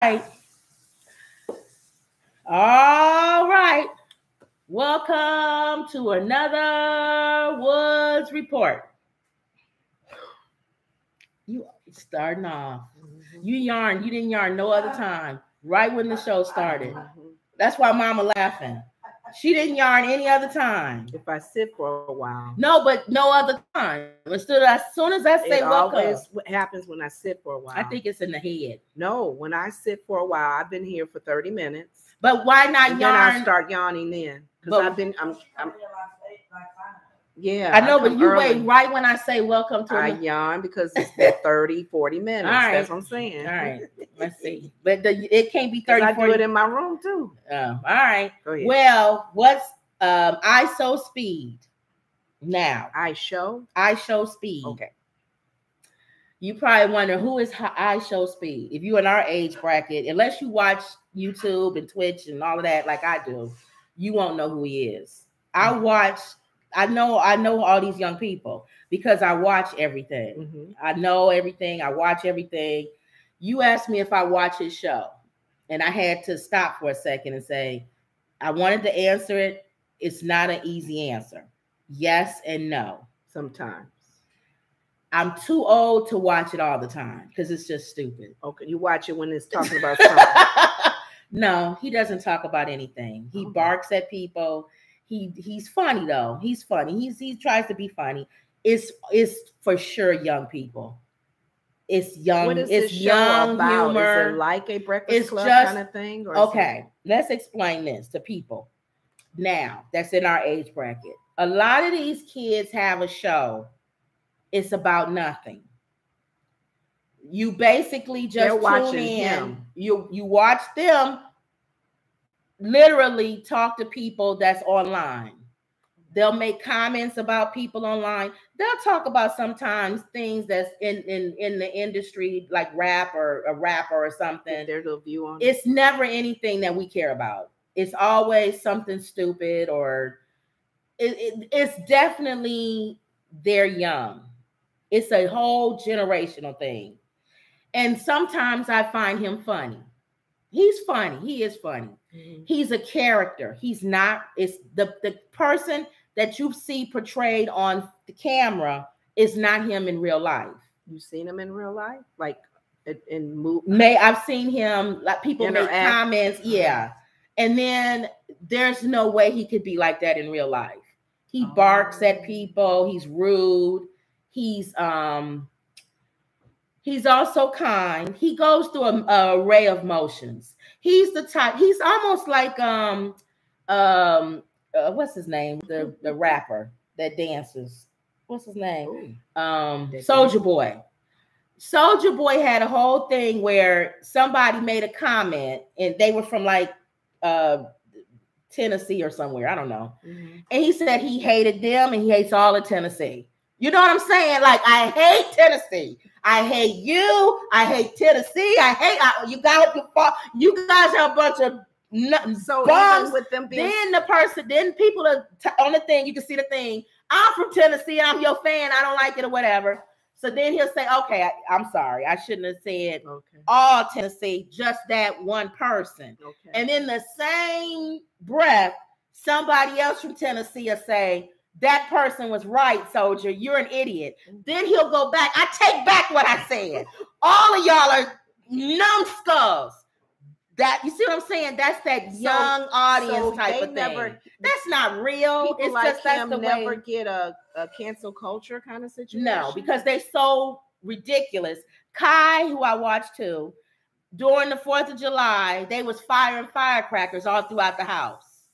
right. All right. Welcome to another Woods Report. You starting off. You didn't yarn no other time. Right when the show started. That's why Mama laughing. She didn't yarn any other time. If I sit for a while. No, but no other time. As soon as I say welcome. It always happens when I sit for a while. I think it's in the head. No, when I sit for a while, I've been here for 30 minutes. But why not yarn? Then I start yawning then. Because I'm yeah. I know, but you wait right when I say welcome to I yawn because it's that 30, 40 minutes. All right. That's what I'm saying. All right. Let's see. But it can't be 30, 40. I do it in my room too. All right. Go ahead. Well, what's Ishowspeed now? Ishowspeed. Okay. You probably wonder who is Ishowspeed. If you're in our age bracket, unless you watch YouTube and Twitch and all of that like I do, you won't know who he is. I know all these young people because I watch everything. Mm-hmm. I know everything. I watch everything. You asked me if I watch his show, and I had to stop for a second and say, I wanted to answer it. It's not an easy answer. Yes and no. Sometimes. I'm too old to watch it all the time because it's just stupid. Okay, you watch it when it's talking about something. No, he doesn't talk about anything. He barks at people. He's funny though. He's funny. He tries to be funny. It's for sure young people. It's young. What is it's this young show about? humor. Is it like a Breakfast Club kind of thing? Or okay, let's explain this to people now that's in our age bracket. A lot of these kids have a show. It's about nothing. You basically just tune in. Him. You watch them literally talk to people that's online. They'll make comments about people online. They'll talk about sometimes things that's in the industry, like rap or a rapper or something. Their little view on it's never anything that we care about. It's always something stupid or it's definitely they're young. It's a whole generational thing. And sometimes I find him funny. He's funny. He is funny. Mm-hmm. He's a character. He's not. It's the person that you see portrayed on the camera is not him in real life. You've seen him in real life? Like in movies? I've seen him, like people make comments. Yeah. And then there's no way he could be like that in real life. He barks at people. He's rude. He's also kind. He goes through an array of motions. He's the type. He's almost like what's his name? The rapper that dances. What's his name? Soulja Boy. Soulja Boy had a whole thing where somebody made a comment, and they were from like Tennessee or somewhere. I don't know. Mm-hmm. And he said he hated them, and he hates all of Tennessee. You know what I'm saying? Like, I hate Tennessee. I hate you. I hate Tennessee. You guys are a bunch of bums. With them being then people are on the thing. You can see the thing. I'm from Tennessee. I'm your fan. I don't like it or whatever. So then he'll say, okay, I'm sorry. I shouldn't have said all Tennessee, just that one person. Okay. And in the same breath, somebody else from Tennessee will say, that person was right, Soldier. You're an idiot. Then he'll go back. I take back what I said. All of y'all are numbskulls. That you see what I'm saying? That's that young audience type of thing. That's not real. People it's like just that's him the never way. Get a cancel culture kind of situation. No, because they're so ridiculous. Kai, who I watched too, during the 4th of July, they was firing firecrackers all throughout the house.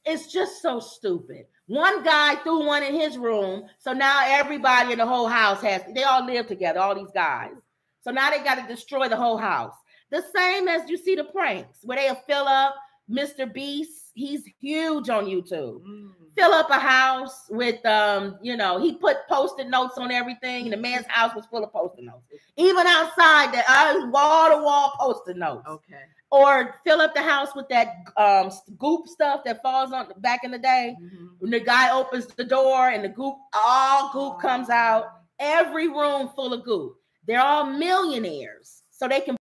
It's just so stupid. One guy threw one in his room, so now everybody in the whole house they all live together, all these guys. So now they got to destroy the whole house. The same as you see the pranks where they'll fill up Mr. Beast. He's huge on YouTube. Fill up a house with, he put Post-it notes on everything. And the man's house was full of Post-it notes. Even outside, wall-to-wall Post-it notes. Okay. Or fill up the house with that goop stuff that falls on back in the day. Mm-hmm. When the guy opens the door and all goop comes out. Every room full of goop. They're all millionaires. So they can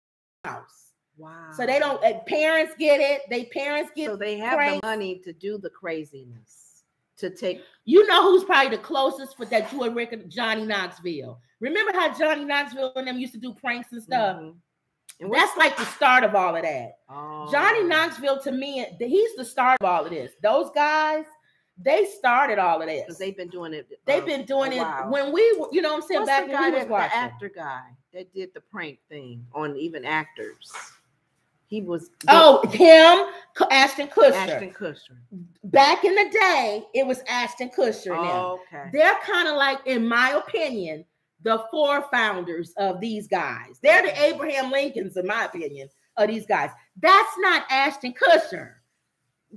house. Wow. So they don't. Parents get it. Parents get. So they have pranks. the money to do the craziness. To take. You know who's probably the closest for that you would reckon? Johnny Knoxville. Remember how Johnny Knoxville and them used to do pranks and stuff? Mm-hmm. And that's like the start of all of that. Oh. Johnny Knoxville, to me, he's the start of all of this. Those guys, they started all of this. Because they've been doing it. They've been doing it when we were, you know what I'm saying? Back when we was watching. The actor guy that did the prank thing on even actors. He was. Him, Ashton Kutcher. Ashton Kutcher. Back in the day, it was Ashton Kutcher. Okay. They're kind of like, in my opinion, the four founders of these guys. They're the Abraham Lincolns, in my opinion, of these guys. That's not Ashton Kutcher.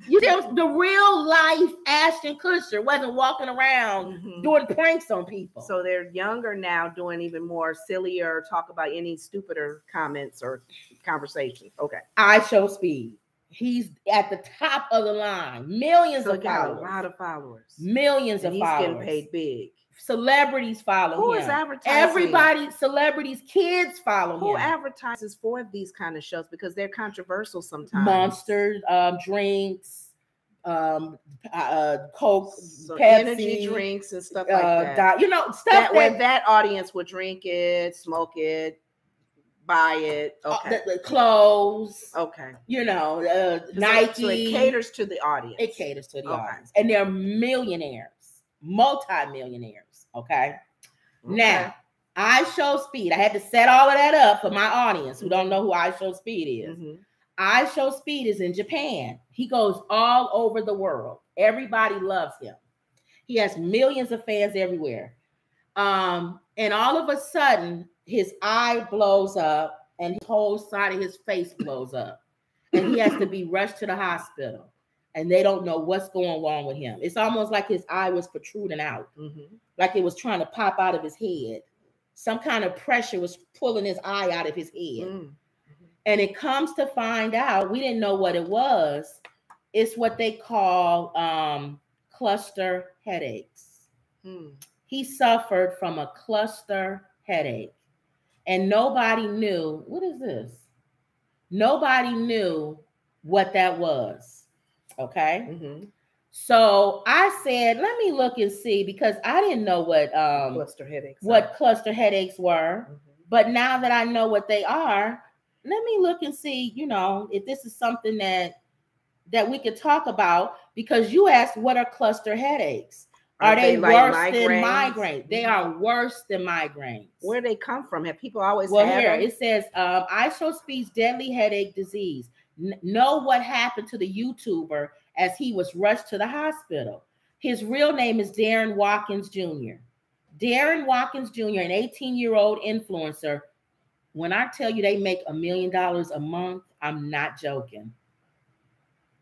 You know, the real life Ashton Kutcher wasn't walking around doing pranks on people. So they're younger now, doing even more sillier, talk about any stupider comments or conversations. Okay. Ishowspeed. He's at the top of the line. Millions of followers. A lot of followers. Millions of followers. He's getting paid big. Celebrities follow him. Who is advertising? Everybody, celebrities, kids follow him. Who advertises for these kind of shows? Because they're controversial sometimes. Monsters, drinks, Coke, so Pepsi, energy drinks and stuff like that. You know, stuff where that audience would drink it, smoke it, buy it. Okay. The clothes. Okay. You know, Nike. So it caters to the audience. It caters to the audience. And they're millionaires. Multi-millionaires. Okay. Now, Ishowspeed. I had to set all of that up for my audience who don't know who Ishowspeed is. Ishowspeed is in Japan. He goes all over the world. Everybody loves him. He has millions of fans everywhere. And all of a sudden, his eye blows up and his whole side of his face blows up. And he has to be rushed to the hospital. And they don't know what's going on with him. It's almost like his eye was protruding out, like it was trying to pop out of his head. Some kind of pressure was pulling his eye out of his head. And it comes to find out, we didn't know what it was. It's what they call cluster headaches. He suffered from a cluster headache. And nobody knew, what is this? Nobody knew what that was. Okay. So I said, let me look and see, because I didn't know what cluster headaches were. But now that I know what they are, let me look and see, you know, if this is something that we could talk about, because you asked, what are cluster headaches? Are they worse than migraines? They are worse than migraines. Where do they come from? Have people always had here them? It says Ishowspeed's deadly headache disease. Know what happened to the YouTuber as he was rushed to the hospital. His real name is Darren Watkins Jr. Darren Watkins Jr., an 18-year-old influencer. When I tell you they make $1 million a month, I'm not joking.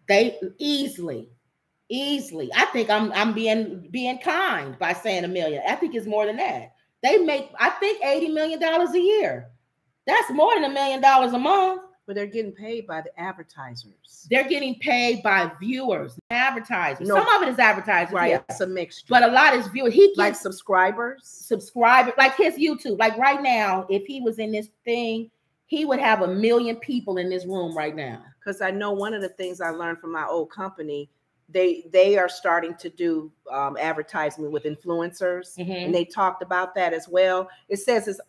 They easily. I think I'm being kind by saying $1 million. I think it's more than that. They make, I think, $80 million a year. That's more than $1 million a month. But they're getting paid by the advertisers. They're getting paid by viewers, advertisers. No, some of it is advertisers, right? Yeah. It's a mixture, but a lot is viewers. He gets like subscribers, like his YouTube. Like right now, if he was in this thing, he would have 1 million people in this room right now. Because I know one of the things I learned from my old company, they are starting to do advertisement with influencers, and they talked about that as well. It says it's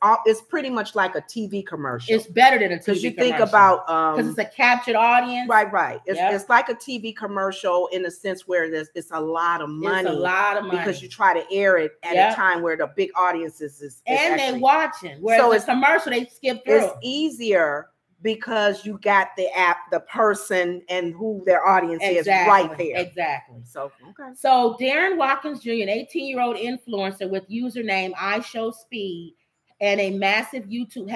pretty much like a TV commercial. It's better than a TV commercial. Because you think about because it's a captured audience, right. It's like a TV commercial in a sense where it's a lot of money. It's a lot of money because you try to air it at a time where the big audiences is and they're watching. Whereas so it's a commercial, they skip through. It's easier because you got the person and who their audience is right there. Exactly. So, okay. So Darren Watkins Jr., an 18-year-old influencer with username Ishowspeed and a massive YouTube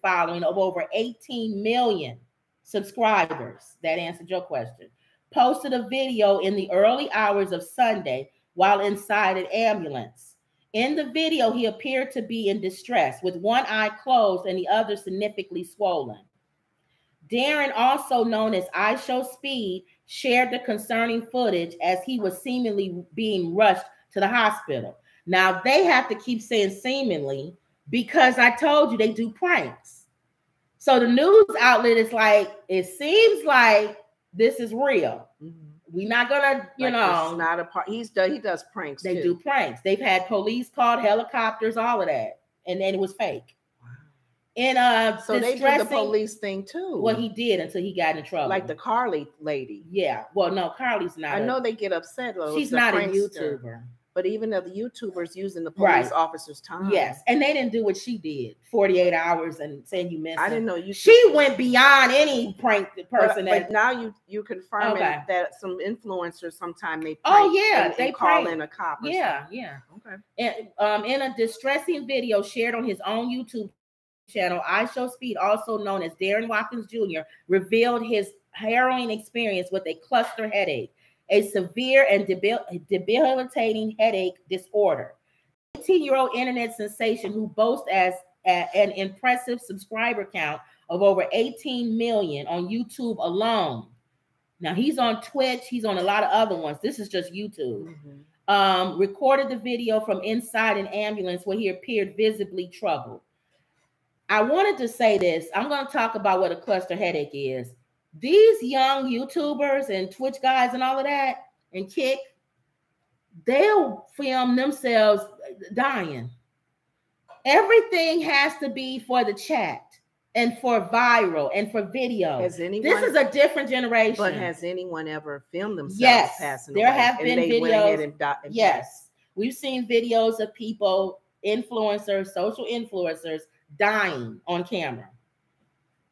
following of over 18 million subscribers. That answered your question. Posted a video in the early hours of Sunday while inside an ambulance. In the video, he appeared to be in distress with one eye closed and the other significantly swollen. Darren, also known as Ishowspeed, shared the concerning footage as he was seemingly being rushed to the hospital. Now, they have to keep saying seemingly because I told you they do pranks. So the news outlet is like, it seems like this is real. We're not gonna, you know, it's not a part. He does pranks. They do pranks. They've had police called, helicopters, all of that, and then it was fake. Wow. And so they did the police thing too. Well, he did until he got in trouble. Like the Carly lady. Yeah. Well, no, Carly's not. I know they get upset. She's not a YouTuber. But even the YouTubers using the police officers' time. Yes, and they didn't do what she did, 48 hours and saying you missed. I didn't know you. She went beyond any prank person. But now you confirming that some influencers sometimes they prank. Oh yeah, they call in a cop. Yeah. Okay. And in a distressing video shared on his own YouTube channel, Ishowspeed, also known as Darren Watkins Jr., revealed his harrowing experience with a cluster headache, a severe and debilitating headache disorder. 18-year-old internet sensation who boasts as an impressive subscriber count of over 18 million on YouTube alone. Now he's on Twitch, he's on a lot of other ones. This is just YouTube. Recorded the video from inside an ambulance where he appeared visibly troubled. I wanted to say this. I'm going to talk about what a cluster headache is. These young YouTubers and Twitch guys and all of that, and Kick, they'll film themselves dying. Everything has to be for the chat and for viral and for video. This is a different generation. But has anyone ever filmed themselves passing away? There have been videos. Yes, we've seen videos of people, influencers, social influencers, dying on camera.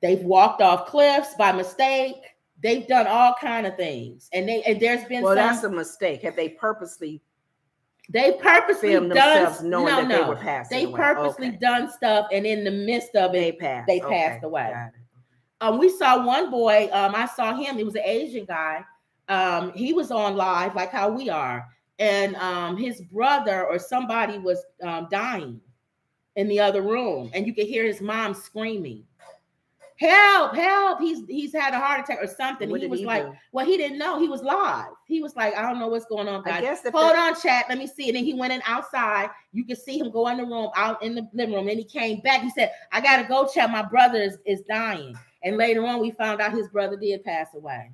They've walked off cliffs by mistake. They've done all kind of things, and there's been that's a mistake. Have they purposely? They purposely filmed themselves knowing that they were passing away. They purposely done stuff, and in the midst of it, they passed away. We saw one boy. I saw him. He was an Asian guy. He was on live like how we are, and his brother or somebody was dying in the other room, and you could hear his mom screaming, "Help, help, he's had a heart attack or something." He was like, well, he didn't know. He was live. He was like, I don't know what's going on, guys. Hold on, chat, let me see. And then he went in outside. You could see him go in the room, out in the living room. And he came back. He said, I gotta go, chat. My brother is dying. And later on, we found out his brother did pass away.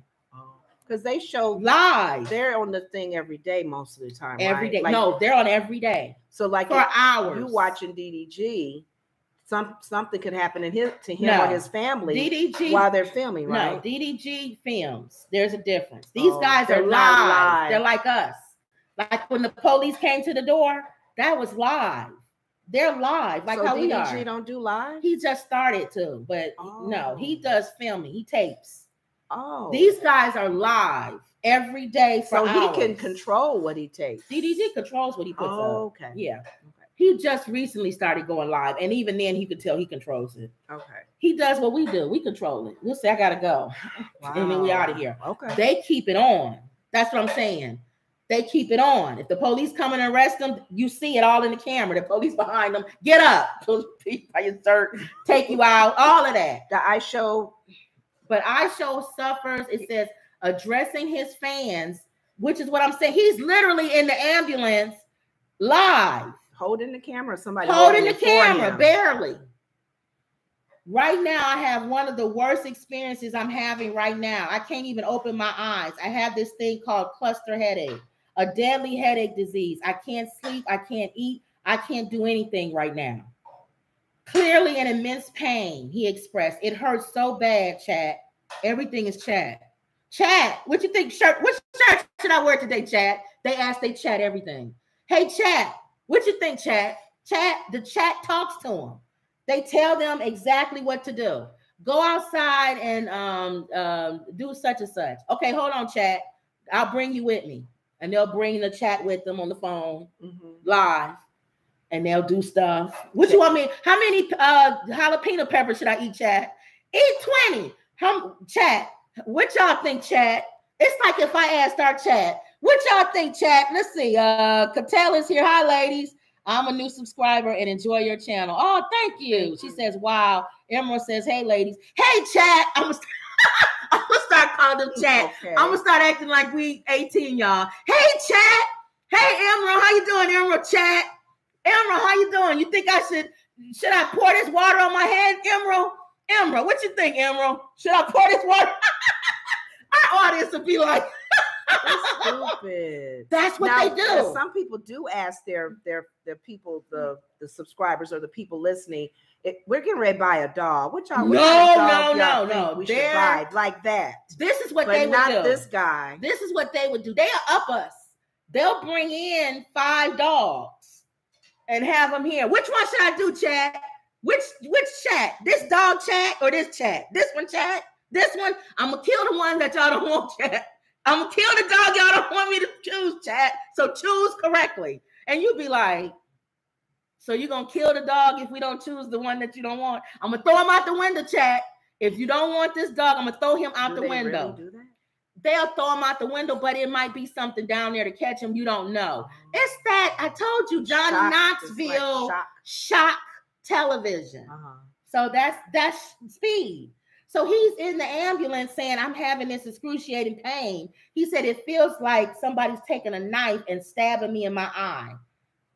Because they show live. They're on the thing every day most of the time. Every day. Like, no, they're on every day. So like for hours. You watching DDG, something could happen to him or his family DDG, while they're filming, right? No, DDG films. There's a difference. These guys are live. They're like us. Like when the police came to the door, that was live. They're live, like how we are. DDG don't do live? He just started to, but no, he does filming. He tapes. These guys are live every day for hours. He can control what he takes. DDG controls what he puts up. Okay. Yeah. He just recently started going live, and even then, he could tell he controls it. Okay. He does what we do. We control it. We'll say, I gotta go, and then we out of here. Okay. They keep it on. That's what I'm saying. They keep it on. If the police come and arrest them, you see it all in the camera. The police behind them, get up, police by your shirt, take you out, all of that. The iShow, but iShow suffers. It says addressing his fans, which is what I'm saying. He's literally in the ambulance live. Holding the camera, somebody holding the camera, barely. Right now, I have one of the worst experiences I'm having right now. I can't even open my eyes. I have this thing called cluster headache, a deadly headache disease. I can't sleep. I can't eat. I can't do anything right now. Clearly in immense pain, he expressed. It hurts so bad, chat. Everything is chat. Chat, what you think? Which shirt should I wear today, chat? They ask, they chat everything. Hey, chat. What you think, chat? The chat talks to them. They tell them exactly what to do. Go outside and do such and such. Okay, hold on, chat. I'll bring you with me. And they'll bring the chat with them on the phone, live, and they'll do stuff. What you want me? How many jalapeno peppers should I eat, chat? Eat 20. Chat. What y'all think, chat? It's like if I asked our chat, what y'all think, chat? Let's see. Cattell is here. Hi, ladies. I'm a new subscriber and enjoy your channel. Oh, thank you. She says, wow. Emerald says, hey, ladies. Hey, chat. I'm going to start calling them chat. Okay. I'm going to start acting like we 18, y'all. Hey, chat. Hey, Emerald. How you doing, Emerald, chat? Emerald, how you doing? You think should I pour this water on my head, Emerald? Emerald, what you think, Emerald? Should I pour this water? Our audience would be like, that's stupid. That's what they do. Some people do ask their people, the subscribers or the people listening, we're getting ready to buy a dog. What y'all? No. We should buy like that. This is what but they would not do. This guy. This is what they would do. They'll up us. They'll bring in 5 dogs and have them here. Which one should I do, chat? Which chat? This dog chat or this chat? This one chat? This one? I'm gonna kill the one that y'all don't want, chat. I'm gonna kill the dog y'all don't want me to choose, chat. So choose correctly. And you be like, so you're going to kill the dog if we don't choose the one that you don't want? I'm going to throw him out the window, chat. If you don't want this dog, I'm going to throw him out the window. Really do that? They'll throw him out the window, but it might be something down there to catch him. You don't know. It's that, I told you, Johnny Knoxville shock television. So that's Speed. So he's in the ambulance saying, I'm having this excruciating pain. He said, it feels like somebody's taking a knife and stabbing me in my eye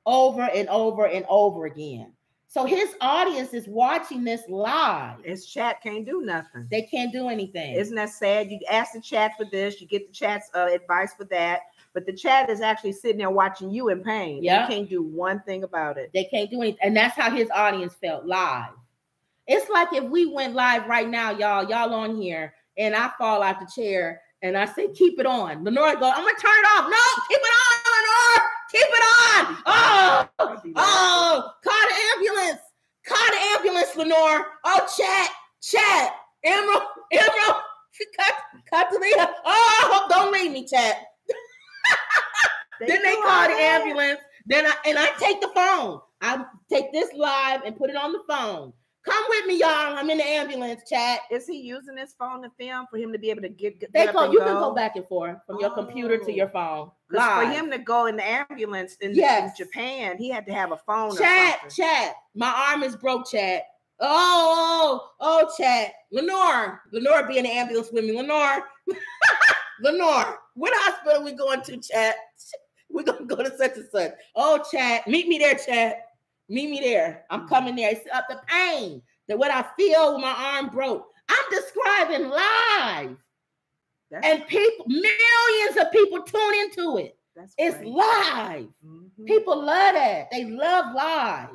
over and over and over again. So his audience is watching this live. His chat can't do nothing. They can't do anything. Isn't that sad? You ask the chat for this, you get the chat's advice for that, but the chat is actually sitting there watching you in pain. Yeah. They can't do one thing about it. They can't do anything. And that's how his audience felt live. It's like if we went live right now, y'all on here, and I fall out the chair and I say, keep it on. Lenore goes, I'm going to turn it off. No, keep it on, Lenore. Keep it on. Oh, call the ambulance. Call the ambulance, Lenore. Oh, chat. Emerald, cut to me. Oh, don't leave me, chat. Then they call the ambulance. Then I take the phone. I take this live and put it on the phone. Come with me, y'all. I'm in the ambulance, chat. Is he using his phone to film for him to be able to get you can go back and forth from your computer to your phone. For him to go in the ambulance in Japan, he had to have a phone. Chat. My arm is broke, chat. Oh, chat. Lenore be in the ambulance with me. Lenore, what hospital we going to, chat? We're going to go to such and such. Oh, chat. Meet me there, chat. Meet me there. I'm coming there. It's the pain, that what I feel when my arm broke. I'm describing live. And millions of people tune into it. It's live. Mm-hmm. People love that. They love live.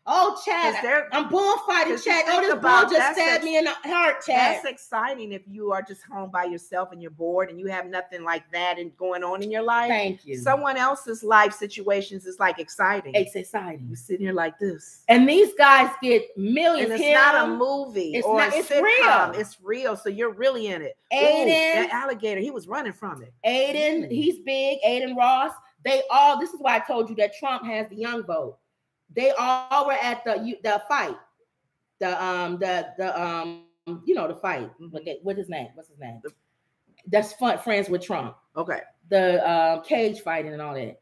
Oh, chat. I'm bullfighting, chat. Oh, this bull just stabbed me in the heart, chat. That's exciting if you are just home by yourself and you're bored and you have nothing like that and going on in your life. Thank you. Someone else's life situations is like exciting. It's exciting. You're sitting here like this. And these guys get millions. And it's not a movie or a sitcom. Real. It's real. So you're really in it. Aiden. That alligator, he was running from it. Aiden, he's big. Aiden Ross. This is why I told you that Trump has the young vote. They all were at the fight, the fight. What's his name? That's friends with Trump. Okay. The cage fighting and all that.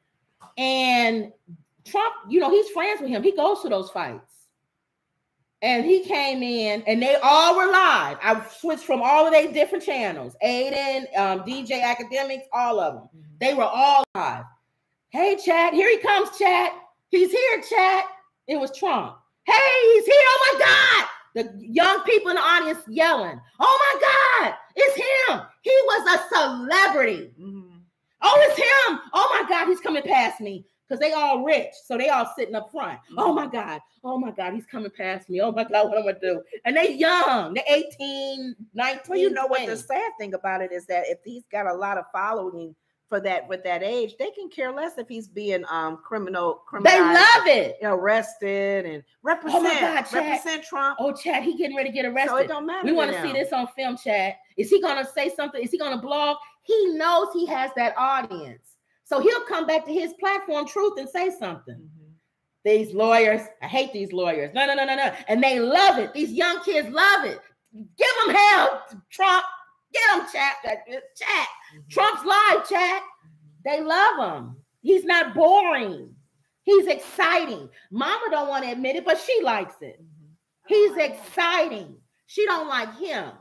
And Trump, he's friends with him. He goes to those fights. And he came in, and they all were live. I switched from all of their different channels. Aiden, DJ Academics, all of them. Mm-hmm. They were all live. Hey, chat. Here he comes, chat. He's here, chat. It was Trump. Hey, he's here. Oh, my God. The young people in the audience yelling. Oh, my God. It's him. He was a celebrity. Mm-hmm. Oh, it's him. Oh, my God. He's coming past me. Because they all rich. So they all sitting up front. Mm-hmm. Oh, my God. Oh, my God. He's coming past me. Oh, my God. What am I going to do? And they young. They're 18, 19, Well, you know 20. What the sad thing about it is that if he's got a lot of following with that age, they can care less if he's being criminal. They love it. Arrested and represent. Oh my God, represent Trump. Oh, Chad, he getting ready to get arrested. So it don't matter. We want to see this on film, Chad. Is he gonna say something? Is he gonna blog? He knows he has that audience, so he'll come back to his platform, Truth, and say something. Mm-hmm. These lawyers, I hate these lawyers. No, and they love it. These young kids love it. Give them hell, Trump. Get him, chat. Mm-hmm. Trump's live, chat. They love him. He's not boring. He's exciting. Mama don't want to admit it, but she likes it. Mm-hmm. He's exciting. She don't like him.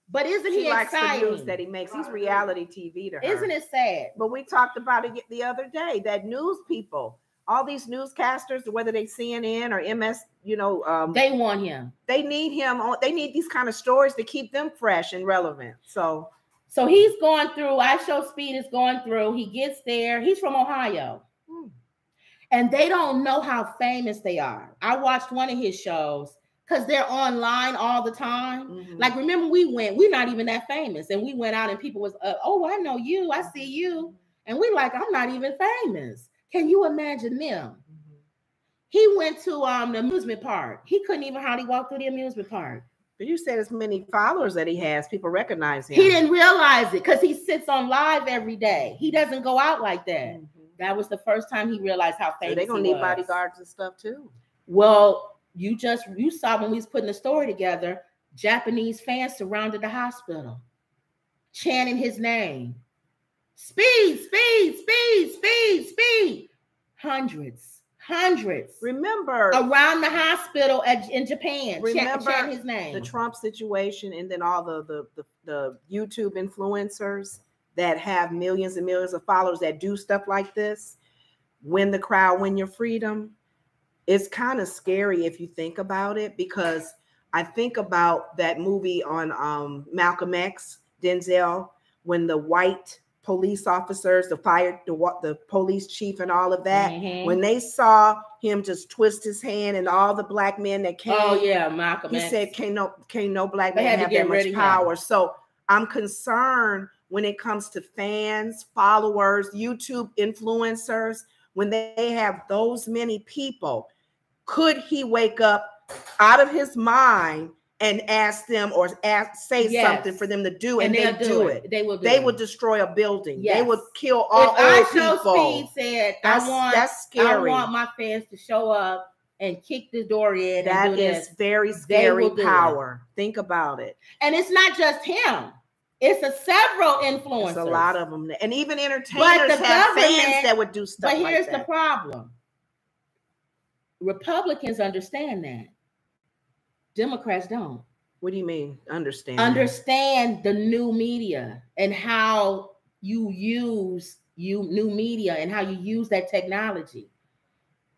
But isn't he exciting? The news that he makes. He's reality TV to her. Isn't it sad? But we talked about it the other day, that news people all these newscasters, whether they CNN or MS, they want him. They need him. They need these kind of stories to keep them fresh and relevant. So he's going through. Ishowspeed is going through. He gets there. He's from Ohio. And they don't know how famous they are. I watched one of his shows because they're online all the time. Like, remember we're not even that famous. And we went out and people was, oh, I know you. I see you. And we like, I'm not even famous. Can you imagine them? He went to the amusement park. He couldn't even hardly walk through the amusement park. But you said as many followers that he has, people recognize him. He didn't realize it because he sits on live every day. He doesn't go out like that. That was the first time he realized how famous they're gonna need bodyguards and stuff too. Well, you saw when we was putting the story together, Japanese fans surrounded the hospital, chanting his name. Speed, speed, speed, speed, speed. Hundreds. Remember around the hospital in Japan. Remember chant his name. The Trump situation, and then all the YouTube influencers that have millions and millions of followers that do stuff like this. Win the crowd, win your freedom. It's kind of scary if you think about it, because I think about that movie on Malcolm X, Denzel, when the white police officers, the police chief and all of that, when they saw him just twist his hand and all the black men that came. Oh yeah, Malcolm X. He said, can't no black man have that much power. So I'm concerned when it comes to fans, followers, YouTube influencers, when they have those many people, could he wake up out of his mind and ask them or say something for them to do, and they do it? They would destroy a building. Yes. They would kill all old people. Ishowspeed said, that's scary. I want my fans to show up and kick the door in. That is very scary power. Think about it. And it's not just him. It's several influencers. There's a lot of them. And even entertainers have fans that would do stuff like that. But here's the problem. Republicans understand that. Democrats don't. What do you mean, understand? Understand the new media and how you use new media and how you use that technology.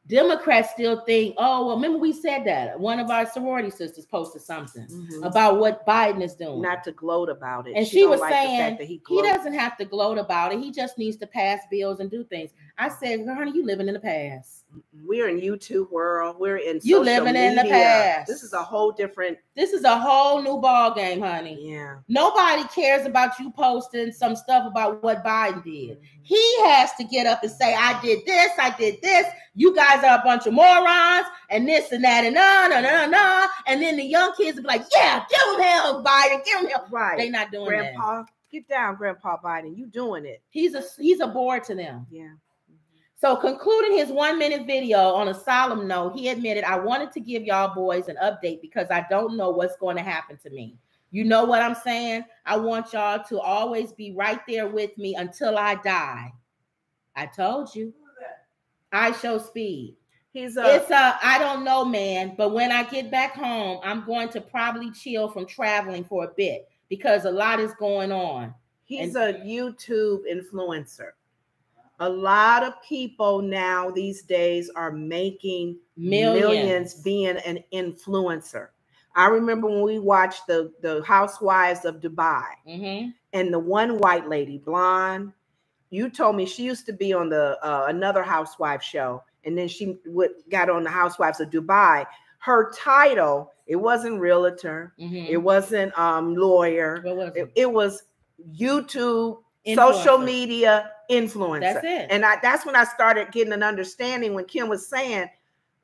Democrats still think, oh, well, remember we said that. One of our sorority sisters posted something about what Biden is doing. Not to gloat about it. And she was saying he doesn't have to gloat about it. He just needs to pass bills and do things. I said, honey, you living in the past. We're in YouTube world. We're in you living media. In the past. This is a whole new ball game, honey. Yeah. Nobody cares about you posting some stuff about what Biden did. He has to get up and say, I did this. You guys are a bunch of morons and this and that and no. And then the young kids will be like, yeah, give him hell, Biden, give him hell. Right. They're not doing Grandpa, that. Get down, Grandpa Biden. You doing it. He's a bore to them. Yeah. So concluding his 1-minute video on a solemn note, he admitted, I wanted to give y'all boys an update because I don't know what's going to happen to me. You know what I'm saying? I want y'all to always be right there with me until I die. I told you. Ishowspeed. I don't know, man, but when I get back home, I'm going to probably chill from traveling for a bit because a lot is going on. He's a YouTube influencer. A lot of people now these days are making millions being an influencer. I remember when we watched the Housewives of Dubai, and the one white lady, blonde, you told me she used to be on the another housewife show, and then she got on the Housewives of Dubai. Her title, it wasn't realtor, it wasn't lawyer, it was YouTube social media influencer. That's it. And that's when I started getting an understanding when Kim was saying,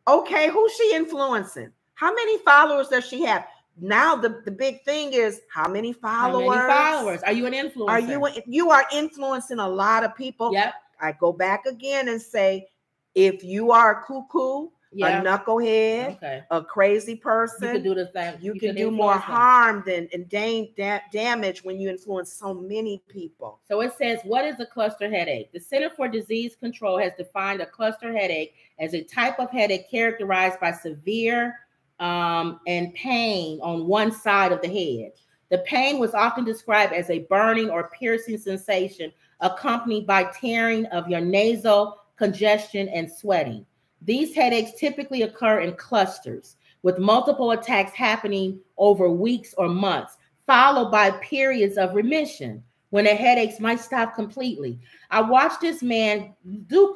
okay, who's she influencing? How many followers does she have? Now the big thing is how many followers? How many followers? Are you an influencer? You are influencing a lot of people. Yep. I go back again and say, if you are a cuckoo, a knucklehead, a crazy person, you can do the thing. You can do more harm than damage when you influence so many people. So it says, what is a cluster headache? The Center for Disease Control has defined a cluster headache as a type of headache characterized by severe and pain on one side of the head. The pain was often described as a burning or piercing sensation accompanied by tearing of your nasal congestion, and sweating. These headaches typically occur in clusters, with multiple attacks happening over weeks or months, followed by periods of remission when the headaches might stop completely. I watched this man do,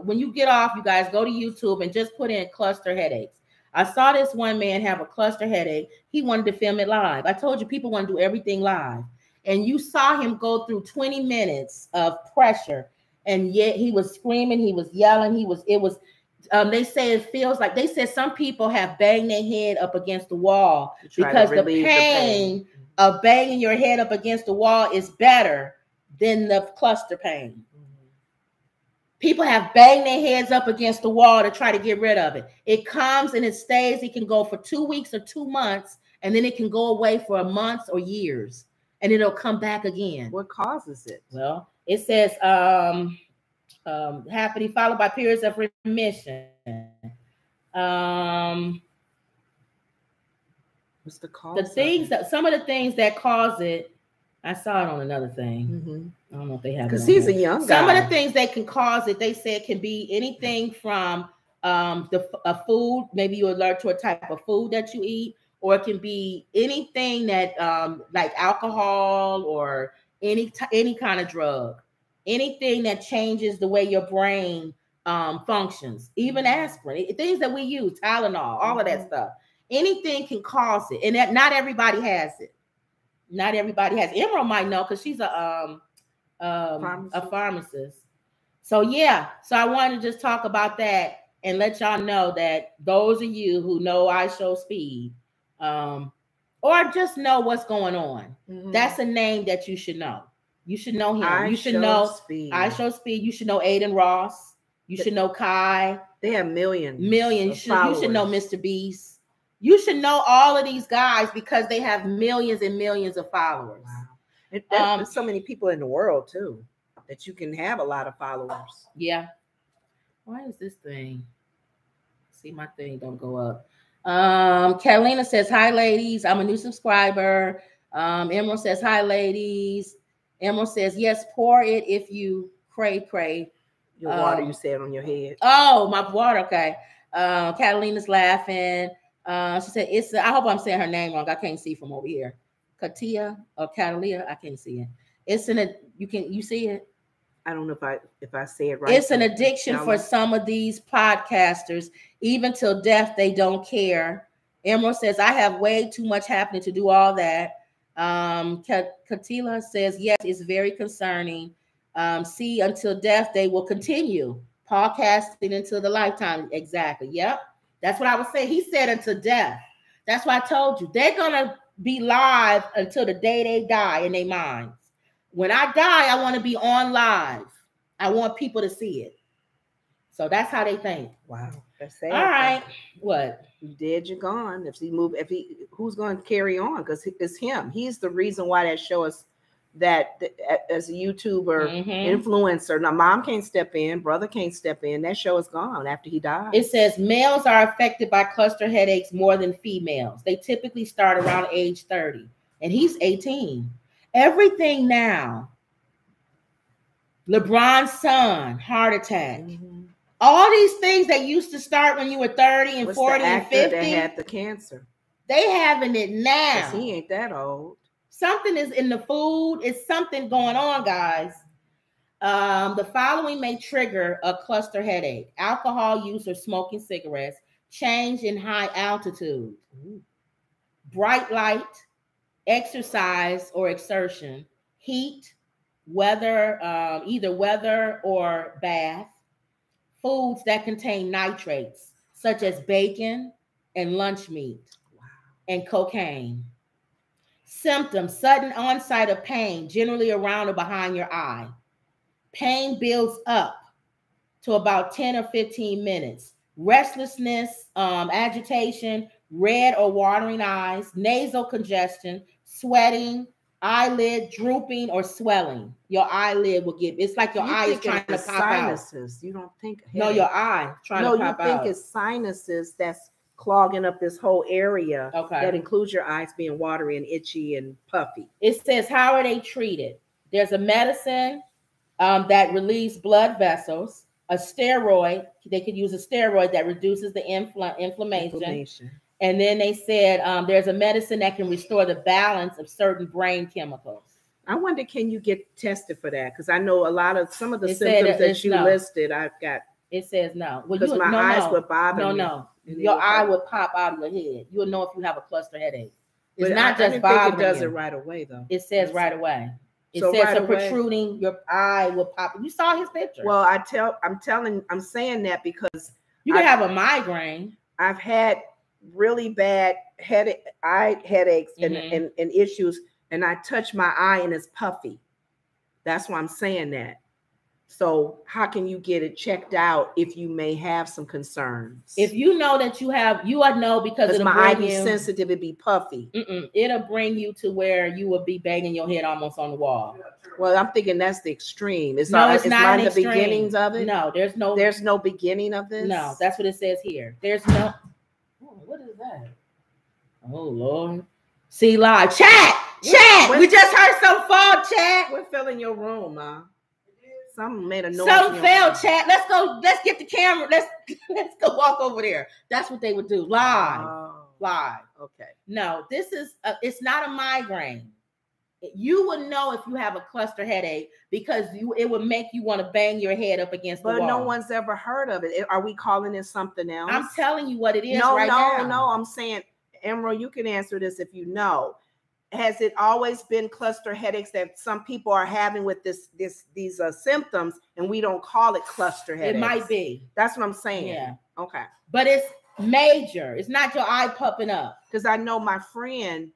when you get off, you guys go to YouTube and just put in cluster headaches. I saw this one man have a cluster headache. He wanted to film it live. I told you people want to do everything live. And you saw him go through 20 minutes of pressure. And yet he was screaming, he was yelling, they say it feels like, they said some people have banged their head up against the wall because the pain of banging your head up against the wall is better than the cluster pain. People have banged their heads up against the wall to try to get rid of it. It comes and it stays. It can go for 2 weeks or 2 months, and then it can go away for months or years, and it'll come back again. What causes it? Well, it says happening followed by periods of remission. What's the cause? Some of the things that cause it. I saw it on another thing. I don't know if they have it. Because he's a young guy. Some of the things that can cause it, they say it can be anything from a food. Maybe you're allergic to a type of food that you eat, or it can be anything that like alcohol or any kind of drug, anything that changes the way your brain functions. Even aspirin, things that we use, Tylenol, all of that stuff. Anything can cause it, and that not everybody has it. Not everybody has. Emerald might know because she's a pharmacist. So yeah. So I wanted to just talk about that and let y'all know that those of you who know Ishowspeed, or just know what's going on, that's a name that you should know. You should know him. You should know Ishowspeed. You should know Aiden Ross. You should know Kai. They have millions. You should know Mr. Beast. You should know all of these guys because they have millions and millions of followers. Wow. There's so many people in the world too that you can have a lot of followers. Yeah. Why is this thing? See, my thing don't go up. Catalina says, hi, ladies. I'm a new subscriber. Emerald says, hi, ladies. Emerald says, yes, pour it if you pray. Your water you said on your head. Oh, my water. Okay. Catalina's laughing. She said, I hope I'm saying her name wrong. I can't see from over here. Katia or Catalia. I can't see it. You see it? I don't know if I say it right. It's an addiction for some of these podcasters. Even till death, they don't care. Emerald says, I have way too much happening to do all that. Katila says, yes, it's very concerning. See, until death, they will continue podcasting until the lifetime. Exactly. Yep. That's what I was saying. He said until death. That's why I told you. They're going to be live until the day they die in their minds. When I die, I want to be on live. I want people to see it. So that's how they think. Wow. That's sad. All right. What? You dead, you're gone. Who's going to carry on? Because it's him. He's the reason why that show us that as a YouTuber, influencer. Now, mom can't step in, brother can't step in. That show is gone after he died. It says males are affected by cluster headaches more than females. They typically start around age 30, and he's 18. Everything now. LeBron's son, heart attack. All these things that used to start when you were 30 and 40 and 50. That had the cancer. They having it now. He ain't that old. Something is in the food. It's something going on, guys. The following may trigger a cluster headache: alcohol use or smoking cigarettes, change in high altitude, bright light, exercise or exertion, heat, weather, either weather or bath, foods that contain nitrates, such as bacon and lunch meat, and cocaine. Symptoms: sudden onset of pain, generally around or behind your eye. Pain builds up to about 10 or 15 minutes. Restlessness, agitation, red or watering eyes, nasal congestion, sweating, eyelid drooping or swelling. Your eyelid will get, it's like your eye is trying to pop sinuses. out. You don't think no, your eye trying to pop out. No, you think it's sinuses that's clogging up this whole area. Okay. That includes your eyes being watery and itchy and puffy. It says, how are they treated? There's a medicine that relieves blood vessels, a steroid. They could use a steroid that reduces the inflammation. And then they said there's a medicine that can restore the balance of certain brain chemicals. I wonder, can you get tested for that? Because I know some of the symptoms that you listed, I've got. It says no. Well, because my eyes would bother me. No. Your eye would pop out of your head. You'll know if you have a cluster headache. It's not just bothering you. It does it right away, though. It says right away. It says right protruding, your eye will pop. You saw his picture. Well, I'm saying that because you can have a migraine. I've had really bad eye headaches and issues, and I touch my eye and it's puffy. That's why I'm saying that. So how can you get it checked out if you may have some concerns? If you know that you would know because my eye be sensitive, it'd be puffy. It'll bring you to where you will be banging your head almost on the wall. Well, I'm thinking that's the extreme. It's not the beginnings of it. No, there's no beginning of this. No, that's what it says here. There's no. What is that? Oh Lord. See live chat. We just heard some fall chat. We're filling your room, Ma. Something made a noise. Some fell chat. Let's go. Let's get the camera. Let's go walk over there. That's what they would do live. Live. Okay. No, this is. It's not a migraine. You would know if you have a cluster headache because it would make you want to bang your head up against the wall. But no one's ever heard of it. Are we calling it something else? I'm telling you what it is. No. I'm saying, Emerald, you can answer this if you know. Has it always been cluster headaches that some people are having with these symptoms, and we don't call it cluster headaches? It might be. That's what I'm saying. Yeah. Okay. But it's major. It's not your eye popping up. Because I know my friend,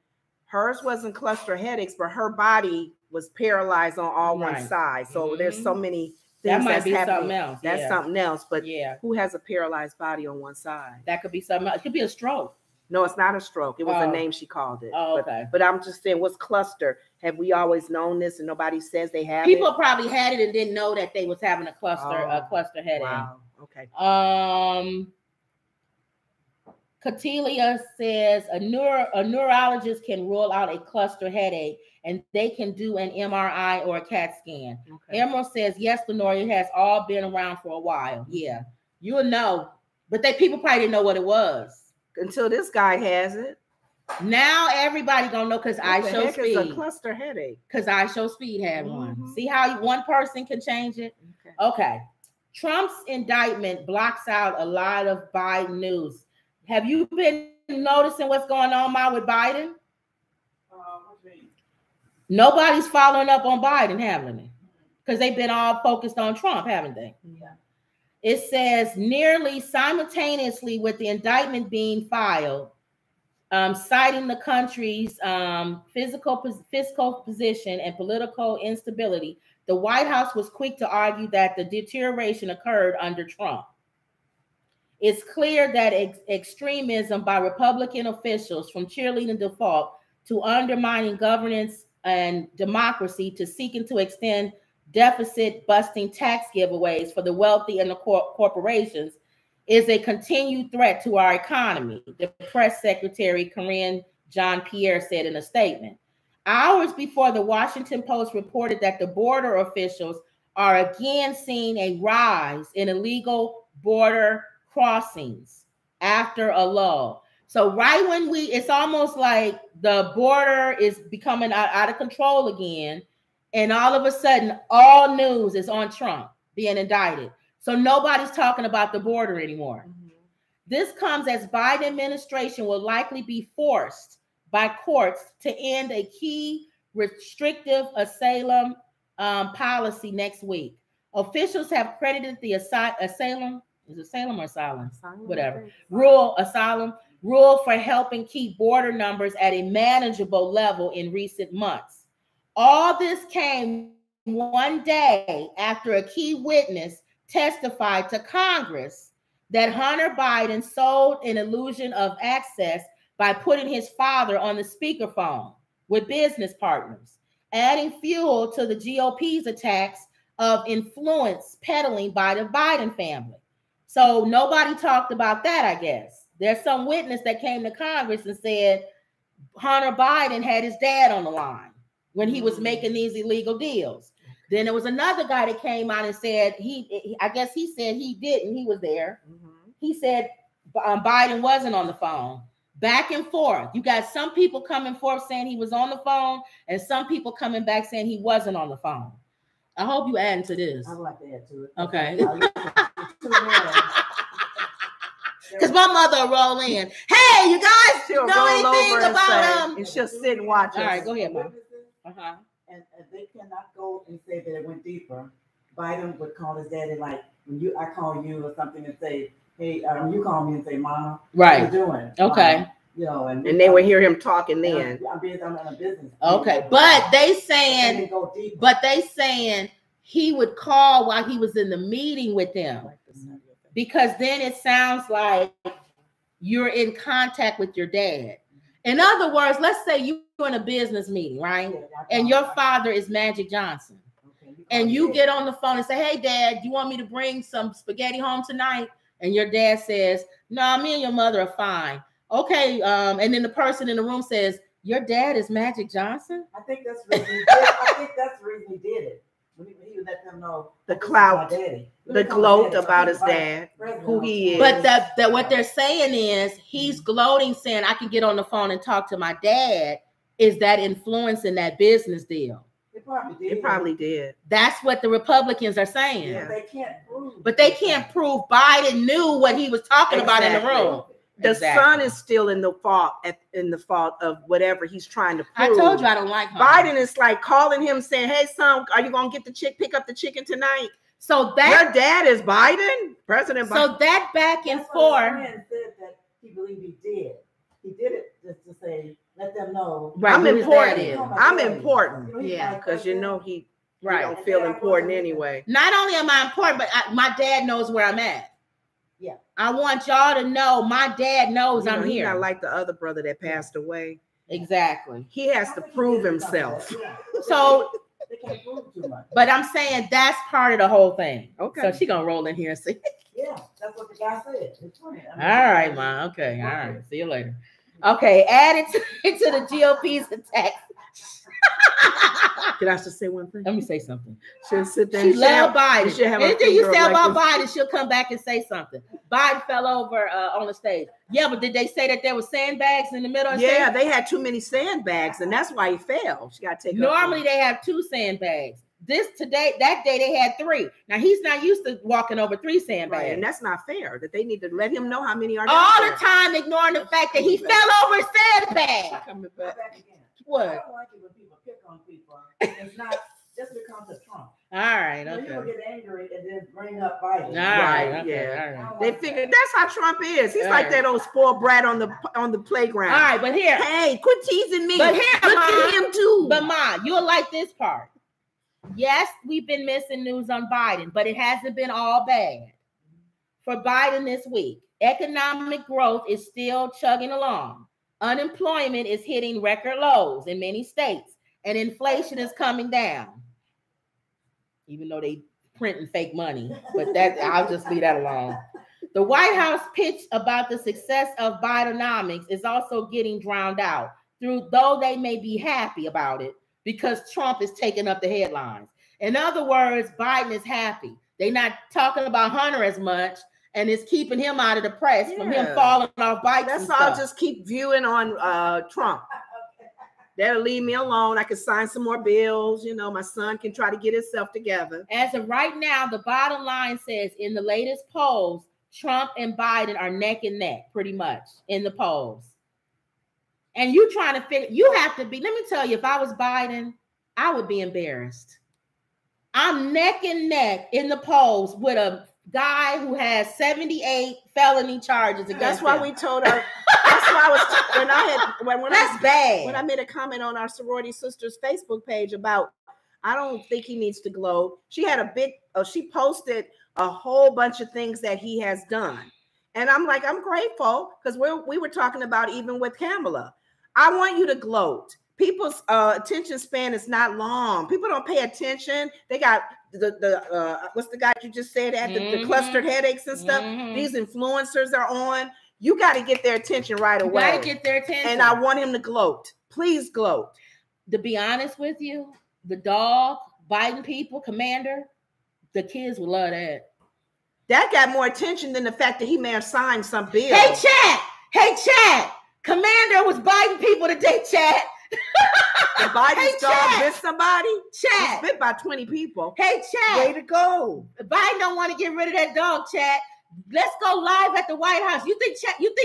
hers wasn't cluster headaches, but her body was paralyzed on all one side. So there's so many things that might be happening. Something else. That's something else. But who has a paralyzed body on one side? That could be something else. It could be a stroke. No, it's not a stroke. It was a name she called it. Oh, okay. But I'm just saying, what's cluster? Have we always known this and nobody says they have People probably had it and didn't know that they was having a cluster headache. Wow. Okay. Catilia says a neurologist can rule out a cluster headache and they can do an MRI or a CAT scan. Okay. Emerald says, yes, Lenore, it has all been around for a while. Yeah, you'll know. But people probably didn't know what it was. Until this guy has it. Now everybody gonna know because Ishowspeed. It's a cluster headache. Because Ishowspeed had one. See how one person can change it? Okay. Trump's indictment blocks out a lot of Biden news. Have you been noticing what's going on with Biden? Nobody's following up on Biden, haven't they? Because they've been all focused on Trump, haven't they? Yeah. It says nearly simultaneously with the indictment being filed, citing the country's fiscal position and political instability, the White House was quick to argue that the deterioration occurred under Trump. It's clear that extremism by Republican officials, from cheerleading default to undermining governance and democracy to seeking to extend deficit-busting tax giveaways for the wealthy and the corporations, is a continued threat to our economy, the press secretary Karine Jean-Pierre said in a statement. Hours before the Washington Post reported that the border officials are again seeing a rise in illegal border crossings after a lull. So right when it's almost like the border is becoming out of control again, and all of a sudden, all news is on Trump being indicted. So nobody's talking about the border anymore. Mm-hmm. This comes as Biden administration will likely be forced by courts to end a key restrictive asylum policy next week. Officials have credited the asylum rule for helping keep border numbers at a manageable level in recent months. All this came one day after a key witness testified to Congress that Hunter Biden sold an illusion of access by putting his father on the speakerphone with business partners, adding fuel to the GOP's attacks of influence peddling by the Biden family. So nobody talked about that, I guess. There's some witness that came to Congress and said Hunter Biden had his dad on the line when he was making these illegal deals. Then there was another guy that came out and said I guess he said he didn't. He was there. He said Biden wasn't on the phone. Back and forth. You got some people coming forth saying he was on the phone, and some people coming back saying he wasn't on the phone. I hope you add to this. I'd like to add to it. Okay. Because my mother will roll in. Hey, you guys she'll know anything about and she'll sit and watch. All right, go ahead, Mom. And they cannot go and say that it went deeper. Biden would call his daddy like when I call you or something and say, hey, you call me and say, Mama, right. What you doing? Okay. You know, and they would hear him talking then. I'm in a business. Okay, but they saying he would call while he was in the meeting with them, because then it sounds like you're in contact with your dad. In other words, let's say you're in a business meeting, right? And your father is Magic Johnson. And you get on the phone and say, hey, Dad, do you want me to bring some spaghetti home tonight? And your dad says, no, me and your mother are fine. Okay. And then the person in the room says, your dad is Magic Johnson? I think that's the reason he did it. I think that's the reason he did it. When he would let them know the clout, the gloat about his dad, who he is. But that what they're saying is he's gloating, saying, I can get on the phone and talk to my dad. Is that influencing that business deal? It probably did. That's what the Republicans are saying. Yeah. They can't prove. But they can't prove Biden knew what he was talking about in the room. The son is still in the fault of whatever he's trying to prove. I told you I don't like him. Biden is like calling him saying, hey, son, are you going to pick up the chicken tonight? So that your dad is Biden? President Biden. So that back and forth. My friend said that he believed he did. He did it just to say, let them know. Right, I'm important. I'm important. Yeah, because he don't feel important anyway. Not only am I important, but my dad knows where I'm at. Yeah. I want y'all to know my dad knows I'm here. He's not like the other brother that passed away. Exactly. He has to prove himself. So they can't prove too much. But I'm saying that's part of the whole thing. Okay. So she gonna roll in here and see. Yeah, that's what the guy said. It's funny. All right, Ma. Okay. All right. See you later. Okay, add it to the GOP's attack. Can I just say one thing? Let me say something. She'll sit there. She love Biden. Anything you say about Biden, Biden, she'll come back and say something. Biden fell over on the stage. Yeah, but did they say that there were sandbags in the middle of the stage? Yeah, they had too many sandbags, and that's why he fell. She got to take. Normally they have 2 sandbags. That day they had 3. Now he's not used to walking over 3 sandbags, right, and that's not fair. That they need to let him know how many are all there. The time, ignoring the fact that he fell over a sandbag. Coming back again. What? I don't like it when people pick on people. It's not just because of Trump. All right, okay. People get angry and then bring up Biden. All right, okay, yeah. All right. They figure that's how Trump is. He's like that old spoiled brat on the playground. All right, but here, hey, quit teasing me. But here, look at him too. But Ma, you'll like this part. Yes, we've been missing news on Biden, but it hasn't been all bad for Biden this week. Economic growth is still chugging along. Unemployment is hitting record lows in many states, and inflation is coming down. Even though they printing fake money, but that I'll just leave that alone. The White House pitch about the success of Bidenomics is also getting drowned out though they may be happy about it because Trump is taking up the headlines. In other words, Biden is happy. They're not talking about Hunter as much, and it's keeping him out of the press from him falling off bikes. That's all. I'll just keep viewing on Trump. That'll leave me alone. I can sign some more bills. My son can try to get himself together. As of right now, the bottom line says in the latest polls, Trump and Biden are neck and neck pretty much in the polls. And you trying to figure, you have to be, let me tell you, if I was Biden, I would be embarrassed. I'm neck and neck in the polls with a guy who has 78 felony charges against That's why him. we told her. That's why I was that's bad. When I made a comment on our sorority sisters Facebook page about, I don't think he needs to gloat. She had she posted a whole bunch of things that he has done, and I'm like, I'm grateful because we were talking about even with Kamala. I want you to gloat. People's attention span is not long. People don't pay attention. They got the what's the guy you just said at the clustered headaches and stuff. These influencers are on. You got to get their attention right away. You got to get their attention. And I want him to gloat. Please gloat. To be honest with you, the dog Biden people, Commander, the kids would love that. That got more attention than the fact that he may have signed some bill. Hey, chat. Commander was Biden people today, chat. The Biden's dog bit somebody? Chat. Bit by 20 people. Hey, chat. Way to go. Biden don't want to get rid of that dog, chat. Let's go live at the White House. You think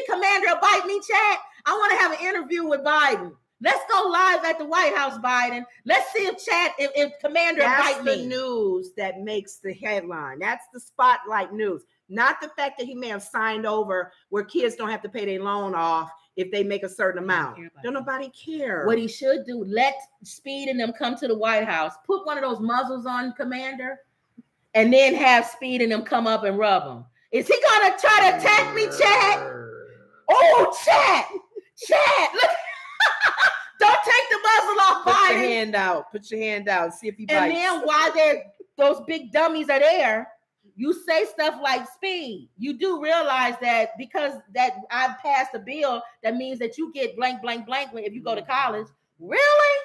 Commander will bite me, chat? I want to have an interview with Biden. Let's go live at the White House, Biden. Let's see if Commander bite me. That's the news that makes the headline. That's the spotlight news. Not the fact that he may have signed over where kids don't have to pay their loan off if they make a certain amount. Don't nobody care. What he should do, let Speed and them come to the White House, put one of those muzzles on Commander, and then have Speed and them come up and rub him. Is he gonna try to attack me, chat? Oh, chat. Look. Don't take the muzzle off, Biden. Put your hand out. See if he bites. And then while those big dummies are there, you say stuff like Speed. You do realize that because that I've passed a bill, that means that you get blank if you go to college. Really?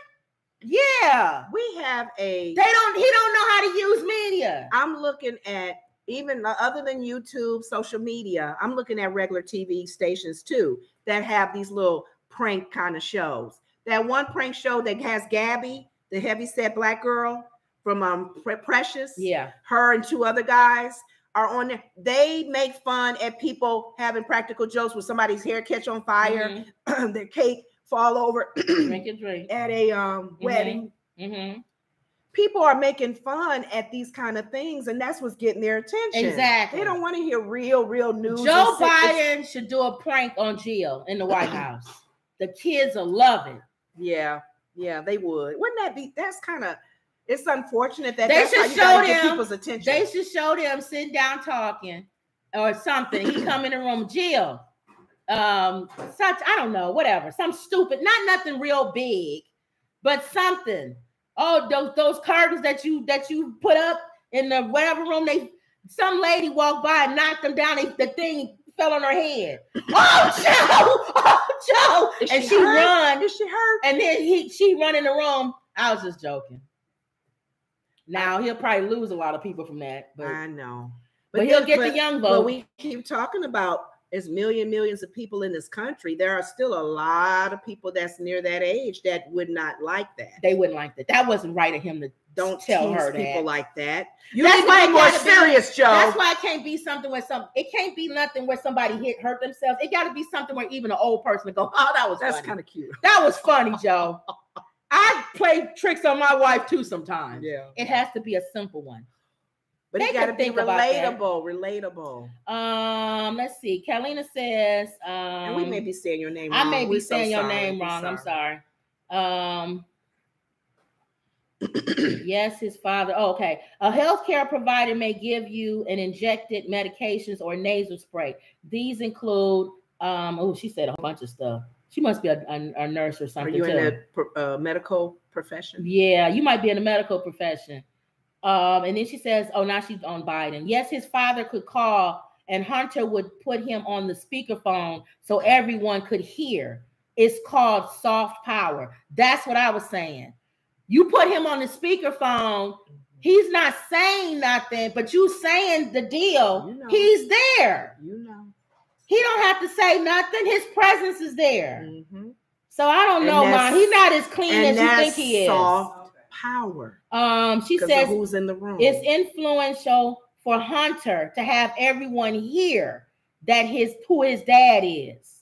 Yeah. We have he don't know how to use media. I'm looking at, even other than YouTube, social media, I'm looking at regular TV stations too that have these little prank kind of shows. That one prank show that has Gabby, the heavyset black girl from Precious. Yeah. Her and two other guys are on there. They make fun at people having practical jokes with somebody's hair catch on fire, their cake fall over drink at a wedding. Mm-hmm. People are making fun at these kind of things, and that's what's getting their attention. Exactly. They don't want to hear real news. Joe Biden should do a prank on Jill in the White House. The kids will love it. Yeah, they would. Wouldn't that be? That's kind of. It's unfortunate that they should show them people's attention. They should show them sitting down talking or something. He come in the room, Jill. I don't know, whatever. Some stupid, not nothing real big, but something. Oh, those curtains that you put up in the whatever room. Some lady walked by and knocked them down. The thing fell on her head. Oh, Joe! And she run. Is she hurt? And then she run in the room. I was just joking. Now he'll probably lose a lot of people from that. But I know. But he'll get the young vote. But we keep talking about as millions of people in this country. There are still a lot of people that's near that age that would not like that. They wouldn't like that. That wasn't right of him to don't tell her people that. like that. You need to be more serious, Joe. That's why it can't be something where it can't be nothing where somebody hurt themselves. It got to be something where even an old person go, oh, that's kind of cute. That was funny, Joe. I play tricks on my wife too sometimes. Yeah. It has to be a simple one. But it got to be relatable. Let's see. Carolina says, and we may be saying your name wrong. I may be saying your name wrong. I'm sorry. Yes, his father. Oh, okay. A healthcare provider may give you an injected medications or nasal spray. These include, she said a whole bunch of stuff. She must be a nurse or something. Are you in the medical profession? Yeah, you might be in the medical profession. And then she says, now she's on Biden. Yes, his father could call and Hunter would put him on the speakerphone so everyone could hear. It's called soft power. That's what I was saying. You put him on the speakerphone. He's not saying nothing, but you saying the deal. You know. He's there. You know. He don't have to say nothing. His presence is there. Mm-hmm. So I don't know, Mom. He's not as clean as you think he is. Soft power. She says who's in the room. It's influential for Hunter to have everyone hear that who his dad is.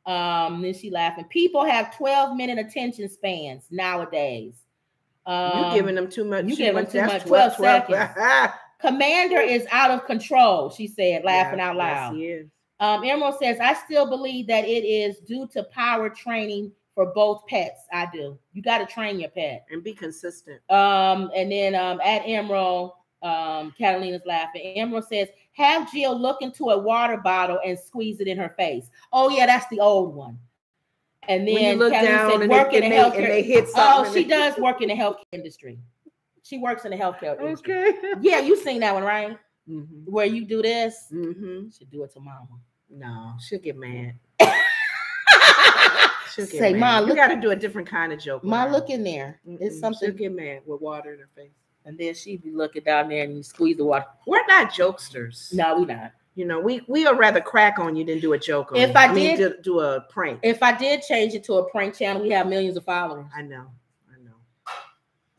Then she laughing. People have 12-minute attention spans nowadays. You're giving them too much. You give them too much. 12 seconds. Commander is out of control, she said, laughing out loud. Yes, he is. Emerald says, I still believe that it is due to power training for both pets. I do. You got to train your pet. And be consistent. And then at Emerald, Catalina's laughing. Emerald says, have Jill look into a water bottle and squeeze it in her face. Oh, yeah, that's the old one. And then when you look down said, and they hit something. Oh, she does work in the healthcare industry. She works in the healthcare industry. Okay. Yeah, you seen that one, right? Mm-hmm. Where you do this? Mm-hmm. Should do it to Mama. No, she'll get mad. Say, Ma, you got to do a different kind of joke. Ma, look in there. It's something. She'll get mad with water in her face. And then she'd be looking down there and you squeeze the water. We're not jokesters. No, we're not. You know, we would rather crack on you than do a joke on If you. I did do a prank. If I did change it to a prank channel, we have millions of followers. I know.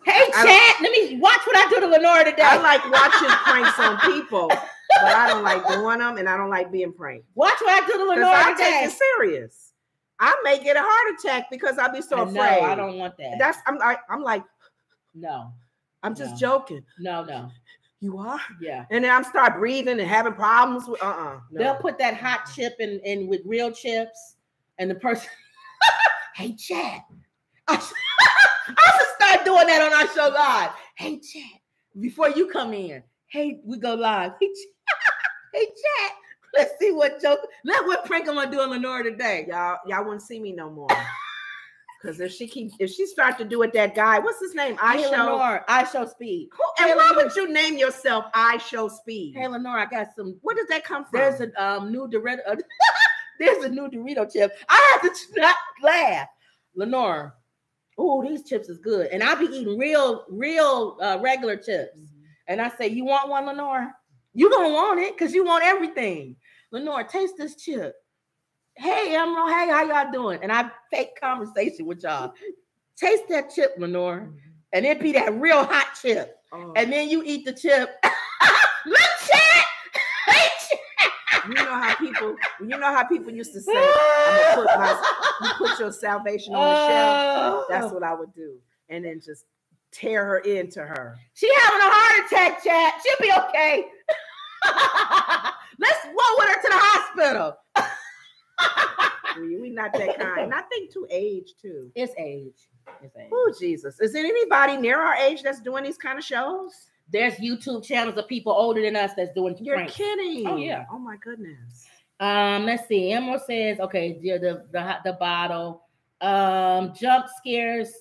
Hey, Chad, let me watch what I do to Lenora today. I like watching pranks on people, but I don't like doing them, and I don't like being pranked. Watch what I do to Lenora today. I take it serious. I may get a heart attack because I'll be so afraid. I don't want that. I'm like, no. I'm just joking. No. You are? Yeah. And then I'm start breathing and having problems with No. They'll put that hot chip in with real chips, and the person, hey, Chad. I should start doing that on our show live. Hey, Chad, before you come in. Hey, we go live. Hey, Chad, let's see what prank I'm gonna do on Lenora today. Y'all wouldn't see me no more. Because if she starts to do it, that guy, what's his name? Ishowspeed. And why would you name yourself Ishowspeed? Hey, Lenora, I got some. Where does that come from? There's a new Dorito. There's a new Dorito chip. I have to not laugh. Lenora. Oh, these chips is good. And I be eating real regular chips. Mm-hmm. And I say, you want one, Lenora? You gonna want it because you want everything. Lenora, taste this chip. Hey, Emerald. Hey, how y'all doing? And I fake conversation with y'all. Taste that chip, Lenora. Mm-hmm. And it be that real hot chip. Oh. And then you eat the chip. Look, Chad! Hey, Chad! You know how people used to say, I'm gonna put your salvation on the shelf. That's what I would do. And then just tear her into her. She having a heart attack, Chad. She'll be okay. Let's roll with her to the hospital. We not that kind. And I think to age too. It's age. Oh, Jesus. Is there anybody near our age that's doing these kind of shows? There's YouTube channels of people older than us that's doing You're pranks. Kidding. Oh, yeah. Oh, my goodness. Let's see. Emerald says, okay, the bottle. Jump scares.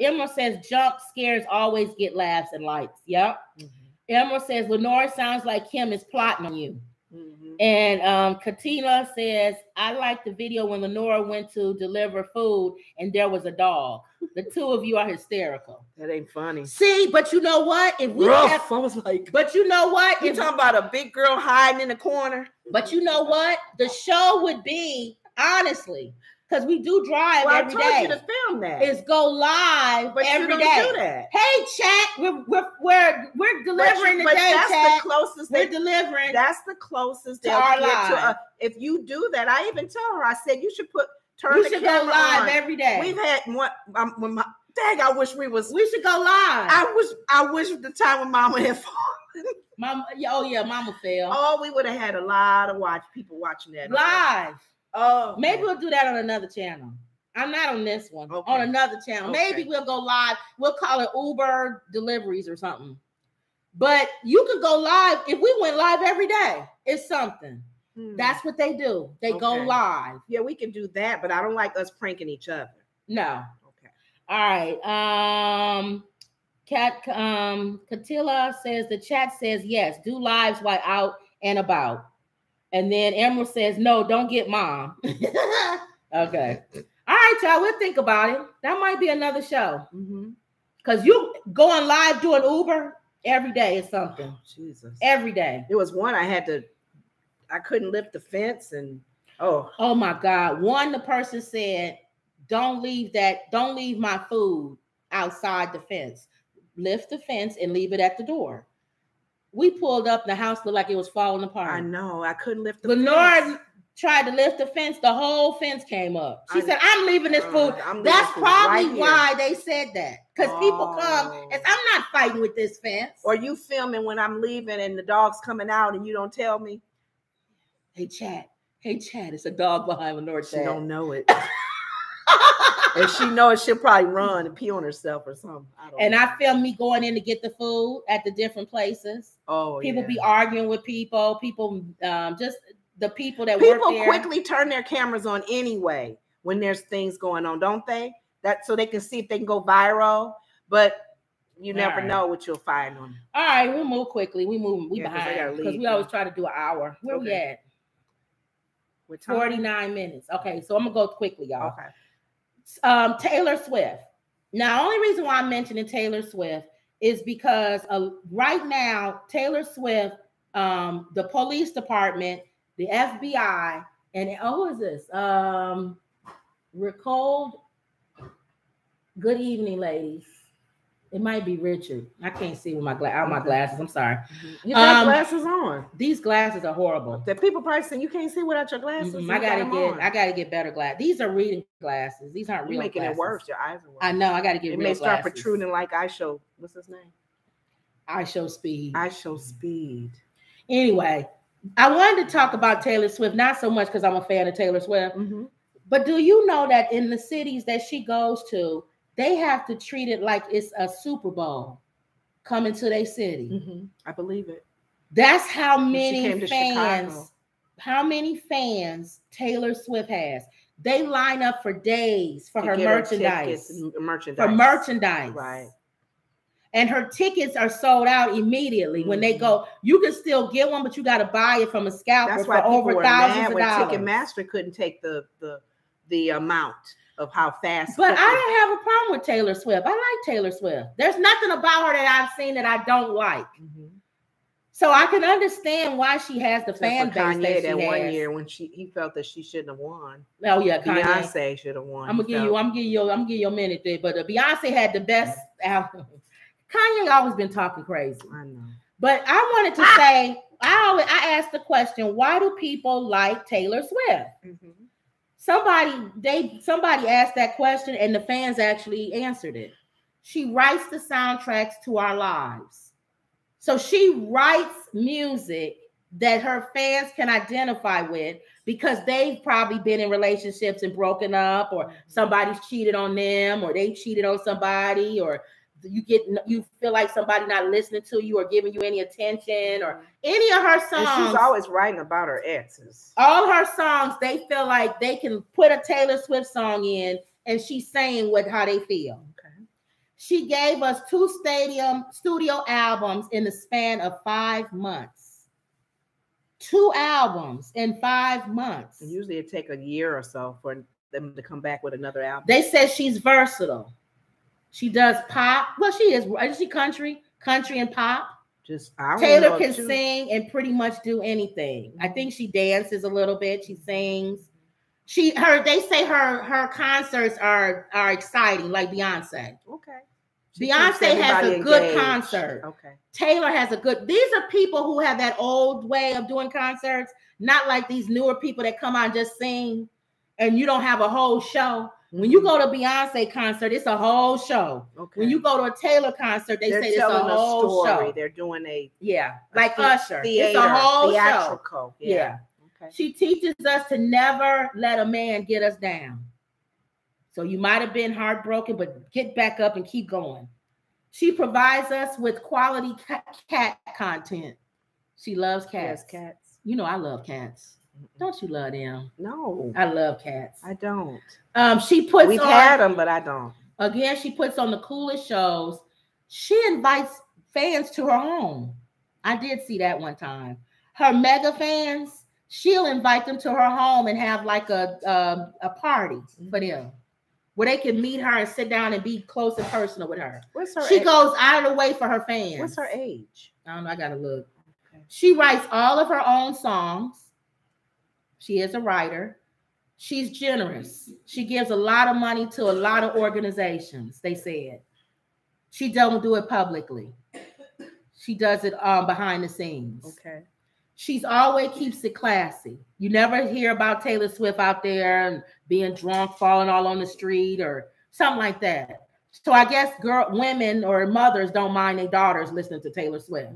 Emerald says jump scares always get laughs and likes. Yep. Mm-hmm. Emerald says Lenora sounds like Kim is plotting on you. Mm-hmm. And Katina says, I like the video when Lenora went to deliver food and there was a dog. The two of you are hysterical. That ain't funny. See, but you know what? If we I was like, but you know what? You're talking about a big girl hiding in the corner. But you know what? The show would be, honestly, because we do drive every day. I told you to film that. Is go live but every you don't day. Do that. Hey, chat, we're delivering today, that's chat. The closest we're delivering. That's the closest to our live. If you do that, I even tell her. I said you should turn we the should camera go live on. every day. We've had one. Dang, I wish we should go live. I wish the time when Mama had fallen. Mama fell. Oh, we would have had a lot of people watching that live. Oh, maybe we'll do that on another channel. I'm not on this one. Okay. On another channel. Okay. Maybe we'll go live. We'll call it Uber deliveries or something. But you could go live if we went live every day. It's something. That's what they do. They go live. Yeah, we can do that, but I don't like us pranking each other. No. Okay. All right. Katila says the chat says yes. Do lives while out and about. And then Emerald says, no, don't get mom. Okay. All right, y'all. We'll think about it. That might be another show. Because you going live doing Uber every day is something. Oh, Jesus. Every day. It was one I couldn't lift the fence and oh my God. The person said, don't leave my food outside the fence. Lift the fence and leave it at the door. We pulled up, the house looked like it was falling apart. I know. I couldn't lift the Lenora fence. Tried to lift the fence. The whole fence came up. She said, I'm leaving this food. That's probably why they said that. Because people come and I'm not fighting with this fence. Or you filming when I'm leaving and the dog's coming out and you don't tell me. Hey, Chad. It's a dog behind Lenora. She don't know it. If she knows, she'll probably run and pee on herself or something. I filmed me going in to get the food at the different places. People be arguing with people. People, just the people that work there. People quickly turn their cameras on anyway when there's things going on, don't they? That so they can see if they can go viral. But you never know what you'll find on. All right, we'll move quickly. We behind because we always try to do an hour. Where we at? 49 minutes. Okay, so I'm gonna go quickly, y'all. Okay. Taylor Swift. Now, only reason why I'm mentioning Taylor Swift is because right now, Taylor Swift, the police department, the FBI, and who is this? Recalled. Good evening, ladies. It might be Richard. I can't see with my glasses. I'm sorry. You got glasses on. These glasses are horrible. The people probably saying you can't see without your glasses. I gotta get better glasses. These are reading glasses. These aren't real. You're making glasses. it worse. Your eyes are worse. I know. I gotta get. It real may start glasses. protruding like what's his name? Ishowspeed. Ishowspeed. Anyway, I wanted to talk about Taylor Swift, not so much because I'm a fan of Taylor Swift, but do you know that in the cities that she goes to, they have to treat it like it's a Super Bowl coming to their city. I believe it. That's how many fans. How many fans Taylor Swift has. They line up for days for her merchandise. For merchandise. Right. And her tickets are sold out immediately when they go. You can still get one, but you got to buy it from a scalper for over thousands of dollars. Ticketmaster couldn't take the amount of how fast. But I didn't have a problem with Taylor Swift. I like Taylor Swift. There's nothing about her that I've seen that I don't like. So I can understand why she has the fan base Kanye that she one has. Year when he felt that she shouldn't have won. Oh yeah, Beyonce should have won. I'm gonna give you a minute there. But Beyonce had the best album. Kanye always been talking crazy. I know. But I wanted to say, I asked the question, why do people like Taylor Swift? Somebody asked that question and the fans actually answered it. She writes the soundtracks to our lives. So she writes music that her fans can identify with because they've probably been in relationships and broken up, or somebody's cheated on them, or they cheated on somebody, or you feel like somebody not listening to you or giving you any attention, or any of her songs. And she's always writing about her exes. All her songs, they feel like they can put a Taylor Swift song in and she's saying how they feel. Okay. She gave us 2 studio albums in the span of 5 months. 2 albums in 5 months. And usually it take a year or so for them to come back with another album. They said she's versatile. She does pop. Well, she is. Is she country and pop? Taylor can sing and pretty much do anything. I think she dances a little bit. She sings. They say her concerts are exciting, like Beyonce. Okay. Beyonce has a good concert. Okay. Taylor has a good. These are people who have that old way of doing concerts, not like these newer people that come out and just sing, and you don't have a whole show. When you go to Beyonce concert, it's a whole show. Okay. When you go to a Taylor concert, they're say it's a whole story. Show. They're doing like Usher. Theater, it's a whole theatrical. Show. Yeah. Okay. She teaches us to never let a man get us down. So you might have been heartbroken, but get back up and keep going. She provides us with quality cat content. She loves cats. Yes, cats. You know I love cats. Don't you love them? No. I love cats. I don't. We've had them, but I don't. Again, she puts on the coolest shows. She invites fans to her home. I did see that one time. Her mega fans, she'll invite them to her home and have like a party for them, where they can meet her and sit down and be close and personal with her. She goes out of the way for her fans. What's her age? I don't know. I gotta look. Okay. She writes all of her own songs. She is a writer. She's generous. She gives a lot of money to a lot of organizations, they said. She don't do it publicly. She does it behind the scenes. Okay. She's always keeps it classy. You never hear about Taylor Swift out there and being drunk, falling all on the street or something like that. So I guess women or mothers don't mind their daughters listening to Taylor Swift.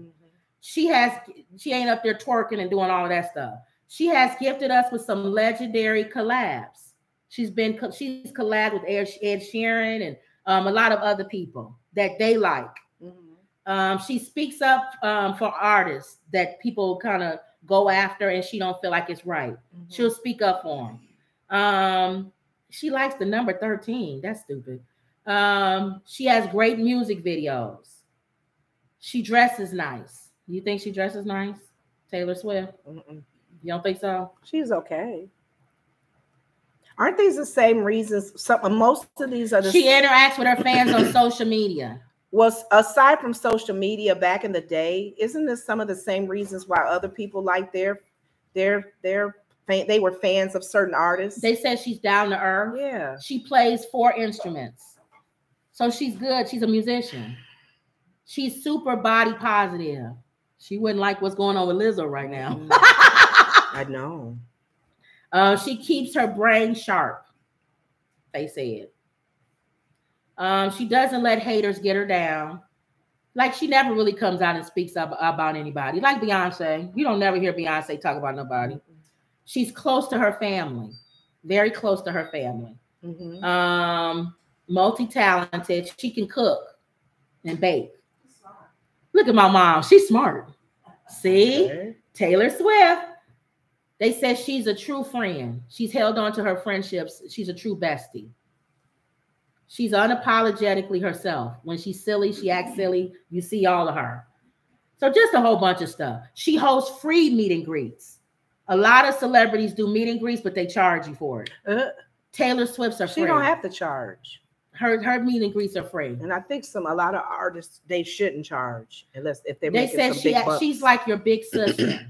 She ain't up there twerking and doing all of that stuff. She has gifted us with some legendary collabs. She's collabed with Ed Sheeran and a lot of other people that they like. She speaks up for artists that people kind of go after and she don't feel like it's right. She'll speak up for them. She likes the number 13. That's stupid. She has great music videos. She dresses nice. You think she dresses nice? Taylor Swift? You don't think so? She's okay. Aren't these the same reasons? Most of these are She interacts with her fans on social media. was, aside from social media back in the day, isn't this some of the same reasons why other people like they were fans of certain artists? They said she's down to earth. Yeah. She plays 4 instruments. So she's good. She's a musician. She's super body positive. She wouldn't like what's going on with Lizzo right now. I know. She keeps her brain sharp, they said. She doesn't let haters get her down. Like, she never really comes out and speaks about anybody. Like Beyonce. You don't never hear Beyonce talk about nobody. She's close to her family. Very close to her family. Multi-talented. She can cook and bake. Look at my mom. She's smart. See? Okay. Taylor Swift. They said she's a true friend. She's held on to her friendships. She's a true bestie. She's unapologetically herself. When she's silly, she acts silly. You see all of her. So just a whole bunch of stuff. She hosts free meet and greets. A lot of celebrities do meet and greets, but they charge you for it. Taylor Swift's are free. She don't have to charge. Her meet and greets are free. And I think a lot of artists, they shouldn't charge unless if they're making some big bucks. She's like your big sister.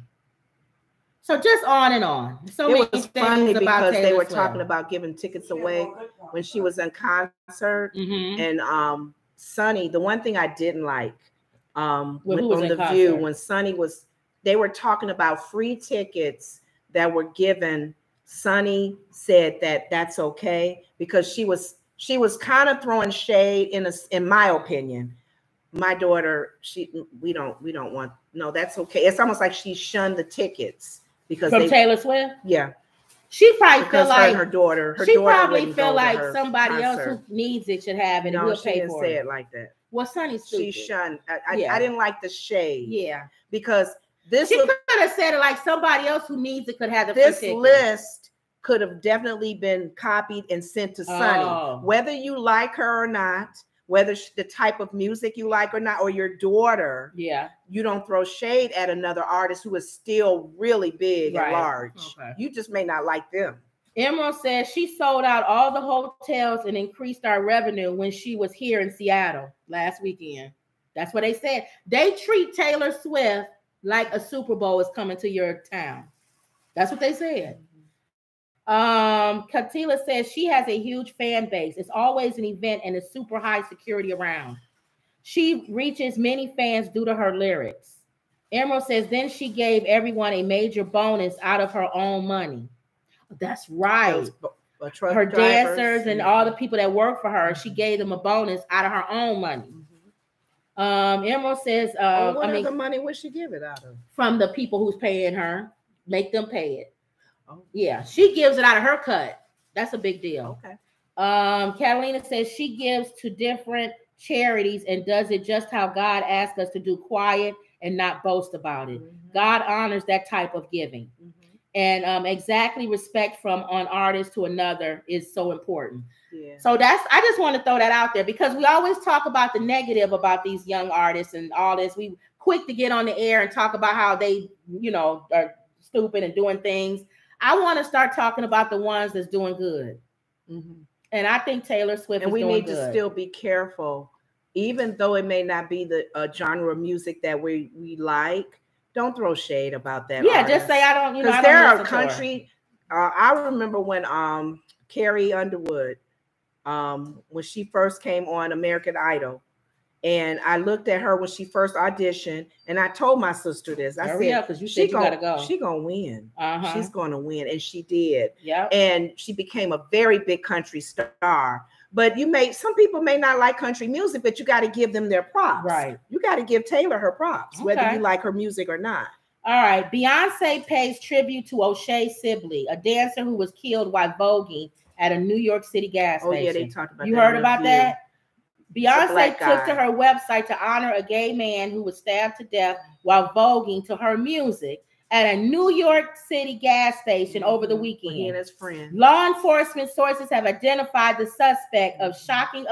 So just on and on. So it was funny because they were talking about giving tickets away when she was in concert. And Sonny, the one thing I didn't like on The View, when Sonny was, they were talking about free tickets that were given. Sonny said that that's okay because she was kind of throwing shade in my opinion. My daughter, we don't want, no, that's okay. It's almost like she shunned the tickets. Because from Taylor Swift? Yeah. She probably feel like her daughter probably feel like somebody else who needs it should have it and we'll pay for it. Say it like that. Well, Sonny's stupid. She shunned. I didn't like the shade. Yeah. Because she could have said it like somebody else who needs it could have the this list could have definitely been copied and sent to Sonny. Whether you like her or not, whether the type of music you like or not, or your daughter, you don't throw shade at another artist who is still really big and large. Okay. You just may not like them. Emerald says she sold out all the hotels and increased our revenue when she was here in Seattle last weekend. That's what they said. They treat Taylor Swift like a Super Bowl is coming to your town. That's what they said. Katila says she has a huge fan base. It's always an event and it's super high security around. She reaches many fans due to her lyrics. Emerald says then she gave everyone a major bonus out of her own money. That's right. Her dancers and all the people that work for her, she gave them a bonus out of her own money. Emerald says, the money would she give it out of? From the people who's paying her, make them pay it. Yeah, she gives it out of her cut. That's a big deal. Okay. Catalina says she gives to different charities and does it just how God asked us to do, quiet and not boast about it. God honors that type of giving. And exactly respect from one artist to another is so important. Yeah. So I just want to throw that out there because we always talk about the negative about these young artists and all this. We quick to get on the air and talk about how they, are stupid and doing things. I want to start talking about the ones that's doing good. And I think Taylor Swift is doing good. And we need to still be careful, even though it may not be the genre of music that we like. Don't throw shade about that. Yeah, just say I don't, because there are country. I remember when Carrie Underwood, when she first came on American Idol, and I looked at her when she first auditioned, and I told my sister this. I said, because you said you gotta go. She's gonna win. She's gonna win, and she did. Yeah, and she became a very big country star. But some people may not like country music, but you got to give them their props. Right. You got to give Taylor her props, whether you like her music or not. All right. Beyonce pays tribute to O'Shea Sibley, a dancer who was killed while voguing at a New York City gas station. Oh, yeah, they talked about that. You heard about that? Beyonce took to her website to honor a gay man who was stabbed to death while voguing to her music at a New York City gas station over the weekend. He and his friend. Law enforcement sources have identified the suspect of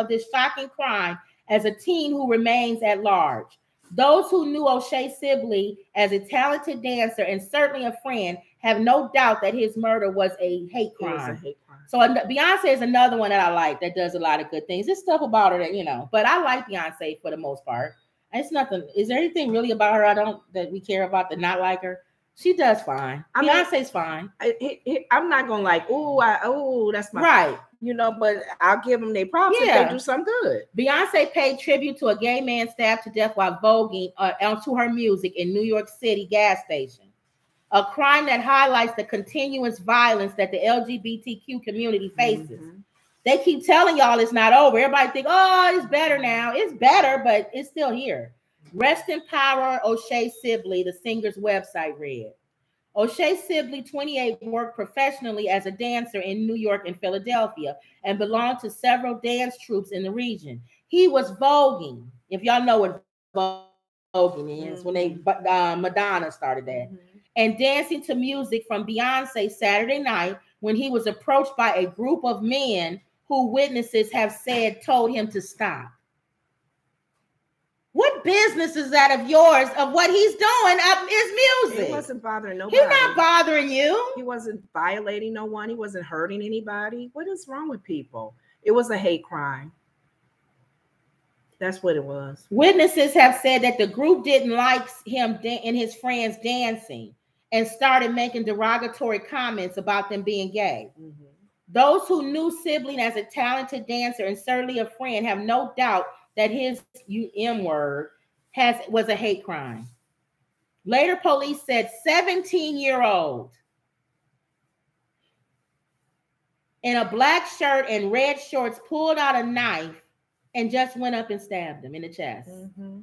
this shocking crime as a teen who remains at large. Those who knew O'Shea Sibley as a talented dancer and certainly a friend have no doubt that his murder was a hate crime. It was a hate crime. So Beyonce is another one that I like that does a lot of good things. There's stuff about her that, you know, but I like Beyonce for the most part. It's nothing. Is there anything really about her that we care about that not like her? She does fine. Beyonce's fine. I'm not gonna like, that's my right. You know, but I'll give them their props if they do something good. Beyonce paid tribute to a gay man stabbed to death while voguing onto her music in New York City gas station. A crime that highlights the continuous violence that the LGBTQ community faces. Mm-hmm. They keep telling y'all it's not over. Everybody think, oh, it's better now. It's better, but it's still here. Rest in power, O'Shea Sibley, the singer's website read. O'Shea Sibley, 28, worked professionally as a dancer in New York and Philadelphia and belonged to several dance troupes in the region. He was voguing. If y'all know what voguing is, when Madonna started that. And dancing to music from Beyonce Saturday night when he was approached by a group of men who witnesses have said told him to stop. What business is that of yours of what he's doing of his music? He wasn't bothering nobody. He's not bothering you. He wasn't violating no one. He wasn't hurting anybody. What is wrong with people? It was a hate crime. That's what it was. Witnesses have said that the group didn't like him and his friends dancing and started making derogatory comments about them being gay. Mm-hmm. Those who knew Sibling as a talented dancer and certainly a friend have no doubt that his word was a hate crime. Later, police said 17-year-old in a black shirt and red shorts pulled out a knife and just went up and stabbed him in the chest. Mm-hmm.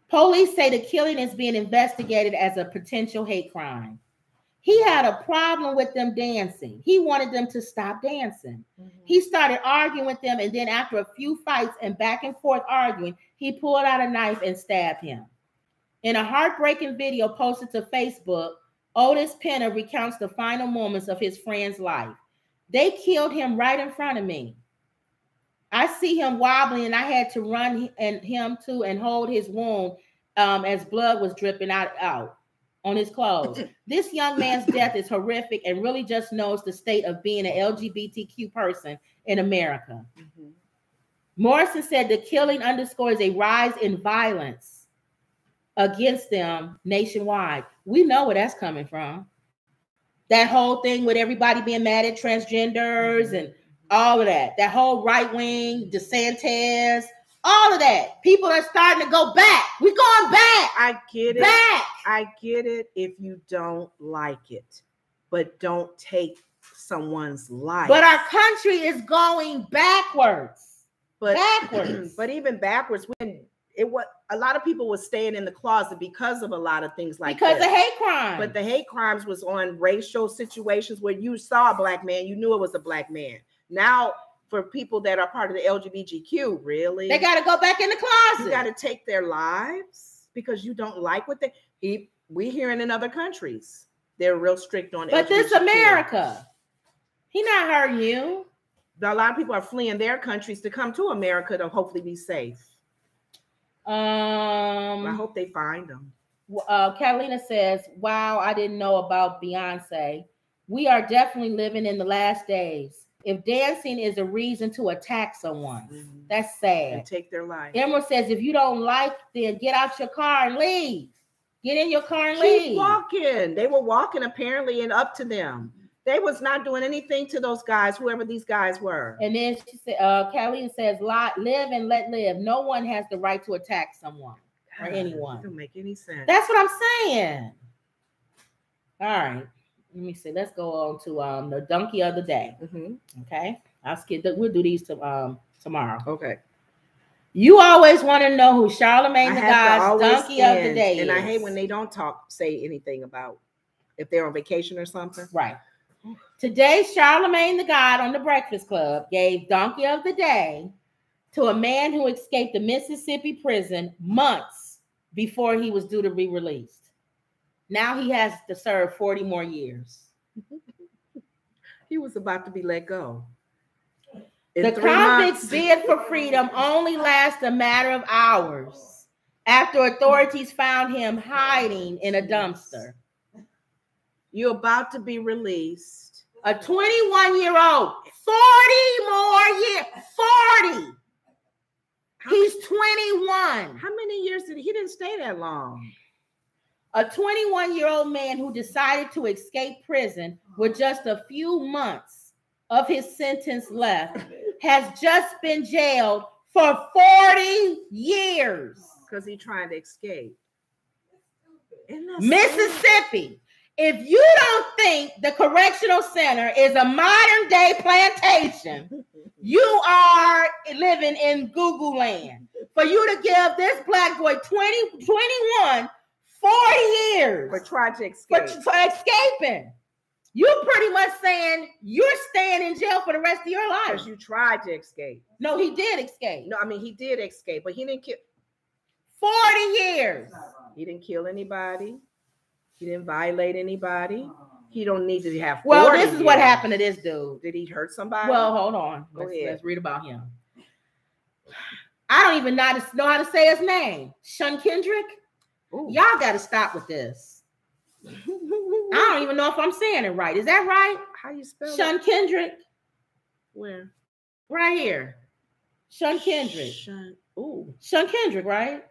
Police say the killing is being investigated as a potential hate crime. He had a problem with them dancing. He wanted them to stop dancing. Mm-hmm. He started arguing with them, and then after a few fights and back and forth arguing, he pulled out a knife and stabbed him. In a heartbreaking video posted to Facebook, Otis Penner recounts the final moments of his friend's life. They killed him right in front of me. I see him wobbling, and I had to run him to and hold his wound as blood was dripping out on his clothes. This young man's death is horrific and really just knows the state of being an LGBTQ person in America. Mm-hmm. Morrison said the killing underscores a rise in violence against them nationwide. We know where that's coming from. That whole thing with everybody being mad at transgenders and all of that. That whole right wing, DeSantis, all of that. People are starting to go back. We're going back. I get it. Back. I get it if you don't like it, but don't take someone's life. But our country is going backwards. But even backwards, when it was a lot of people were staying in the closet because of a lot of things like because of hate crime. But the hate crimes was on racial situations where you saw a black man, you knew it was a black man. Now, for people that are part of the LGBTQ, really, they got to go back in the closet. You got to take their lives because you don't like what we hearing in other countries. They're real strict on. But LGBTQ. This America, he not hurting you. A lot of people are fleeing their countries to come to America to hopefully be safe. I hope they find them. Catalina says, "Wow, I didn't know about Beyonce. We are definitely living in the last days. If dancing is a reason to attack someone, that's sad. And take their life." Emerald says, if you don't like, then get out your car and leave. Get in your car and leave. Keep walking. They were walking apparently and up to them. They was not doing anything to those guys, whoever these guys were. And then she said, Catalina says, live and let live. No one has the right to attack someone or anyone. That don't make any sense. That's what I'm saying. All right. Let me see. Let's go on to the donkey of the day. Mm-hmm. Okay. We'll do these tomorrow. Okay. You always want to know who Charlamagne the God's donkey of the day is. And I hate when they don't say anything about if they're on vacation or something. Right. Today, Charlamagne the God on the Breakfast Club gave donkey of the day to a man who escaped a Mississippi prison months before he was due to be released. Now he has to serve 40 more years. He was about to be let go. The convict's bid for freedom only lasts a matter of hours after authorities found him hiding in a dumpster. You're about to be released. A 21-year-old, 40 more years, 40. He's 21. How many years did he didn't stay that long? A 21-year-old man who decided to escape prison with just a few months of his sentence left has just been jailed for 40 years. Because he's trying to escape. Mississippi. If you don't think the correctional center is a modern day plantation, you are living in Google land. For you to give this black boy 21, 40 years for trying to escape. For escaping. You're pretty much saying you're staying in jail for the rest of your life. Because you tried to escape. No, he did escape. No, I mean, he did escape, but he didn't kill. 40 years. He didn't kill anybody. He didn't violate anybody. He don't need to have 40 Well, this is years. what happened to this dude. Did he hurt somebody? Well, hold on. Go ahead. Let's read about him. I don't even know how to say his name. Sean Kendrick. Ooh. Y'all got to stop with this. I don't even know if I'm saying it right. Is that right? How you spell it? Sean Kendrick. Where? Right here. Sean Kendrick. Sean Kendrick, right?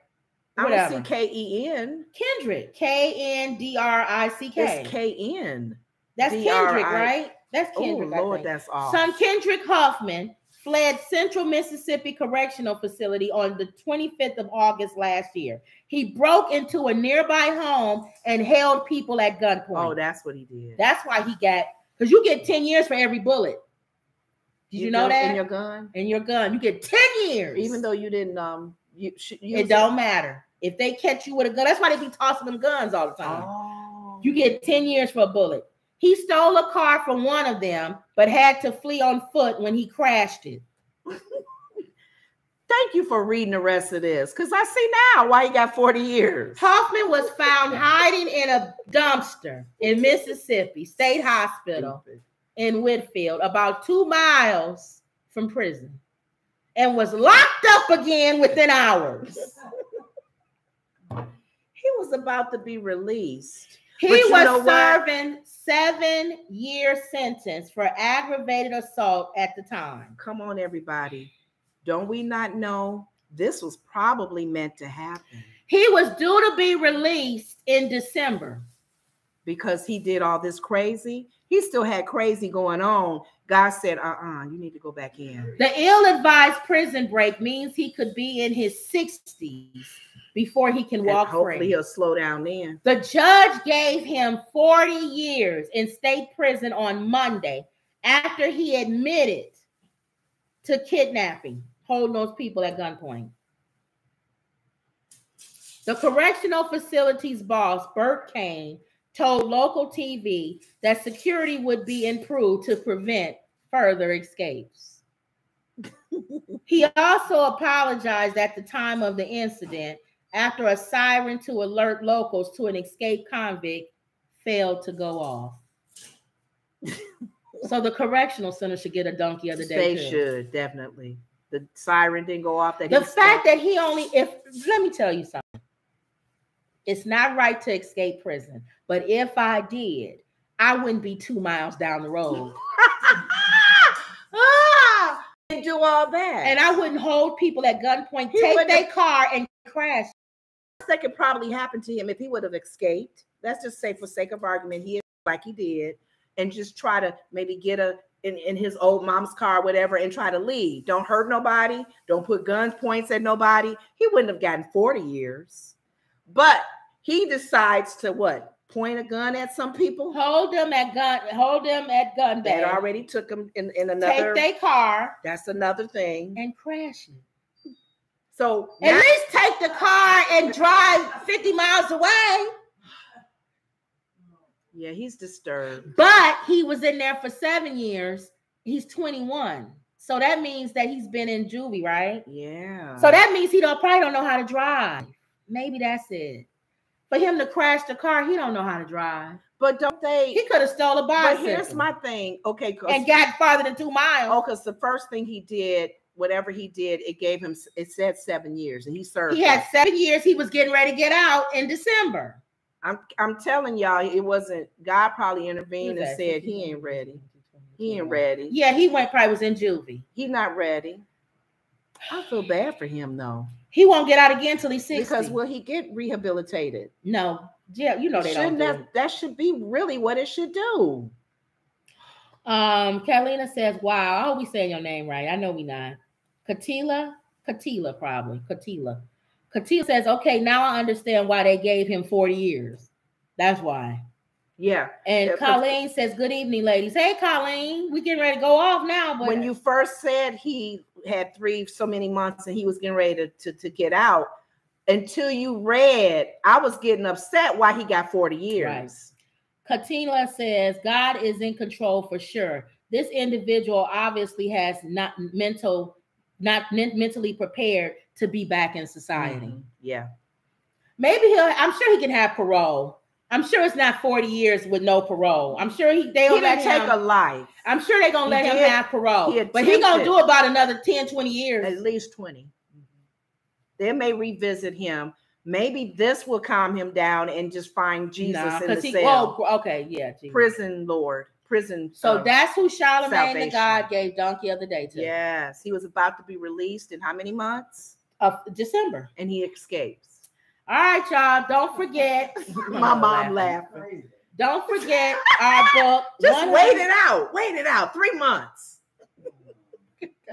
I don't see K-E-N. Kendrick. K-N-D-R-I-C-K. It's K-N. That's Kendrick, right? That's Kendrick. Oh, Lord, that's all. Son Kendrick Huffman fled Central Mississippi Correctional Facility on the 25th of August last year. He broke into a nearby home and held people at gunpoint. Oh, that's what he did. That's why he got, because you get 10 years for every bullet. Did you know that? In your gun? In your gun. You get 10 years. Even though you didn't it don't matter. If they catch you with a gun, that's why they be tossing them guns all the time. Oh. You get 10 years for a bullet. He stole a car from one of them, but had to flee on foot when he crashed it. Thank you for reading the rest of this, because I see now why he got 40 years. Hoffman was found hiding in a dumpster in Mississippi State Hospital in Whitfield, about 2 miles from prison, and was locked up again within hours. He was about to be released. He was serving 7-year sentence for aggravated assault at the time. Come on, everybody. Don't we not know this was probably meant to happen? He was due to be released in December. Because he did all this crazy. He still had crazy going on. God said, you need to go back in. The ill-advised prison break means he could be in his 60s before he can walk free. Hopefully he'll slow down then. The judge gave him 40 years in state prison on Monday after he admitted to kidnapping, holding those people at gunpoint. The correctional facility's boss, Burt Kane, told local TV that security would be improved to prevent further escapes. He also apologized at the time of the incident after a siren to alert locals to an escaped convict failed to go off. So the correctional center should get a donkey of the day. They should, definitely. The siren didn't go off. The fact that he only, let me tell you something. It's not right to escape prison, but if I did, I wouldn't be 2 miles down the road. And do all that. And I wouldn't hold people at gunpoint, take their car and crash. That could probably happen to him if he would have escaped. Let's just say, for sake of argument, he like he did, and just try to maybe get in his old mom's car, whatever, and try to leave. Don't hurt nobody. Don't put gun points at nobody. He wouldn't have gotten 40 years. But he decides to what? Point a gun at some people? Hold them at gun bay. That already took him in another. Take their car. That's another thing. And crash it. So at least take the car and drive 50 miles away. Yeah, he's disturbed. But he was in there for 7 years. He's 21. So that means that he's been in juvie, right? Yeah. So that means he probably don't know how to drive. Maybe that's it. For him to crash the car, he don't know how to drive. But don't they? He could have stole a bicycle. But here's my thing. Okay. And got farther than 2 miles. Oh, because the first thing he did, whatever he did, it said 7 years, and he served. He had 7 years. He was getting ready to get out in December. I'm telling y'all, it wasn't. God probably intervened and said he ain't ready. He ain't ready. Yeah, he probably was in juvie. He not ready. I feel bad for him though. He won't get out again till he's 60. Because will he get rehabilitated? No. Yeah, you know they don't do. That should be really what it should do. Carolina says, wow, I hope we saying your name right. I know we not. Katila probably. Katila says, okay, now I understand why they gave him 40 years. That's why. Yeah. And Colleen says, good evening, ladies. Hey, Colleen, we getting ready to go off now. But when you first said he had so many months and he was getting ready to get out, until you read, I was getting upset why he got 40 years. Right. Katina says, God is in control for sure. This individual obviously has not mentally prepared to be back in society. Mm-hmm. Yeah. Maybe I'm sure he can have parole. I'm sure it's not 40 years with no parole. I'm sure they'll let him take a life. I'm sure they're going to let him have parole. But he's going to do about another 10, 20 years. At least 20. Mm-hmm. They may revisit him. Maybe this will calm him down and just find Jesus in the cell. Oh, okay, yeah. Jesus. Prison Lord. Prison. So that's who Charlemagne the God gave Donkey of the Day to. Yes. He was about to be released in how many months? Of December. And he escapes. All right, y'all. Don't forget. My mom laughing. Don't forget our book. Just wait it out. Wait it out. 3 months.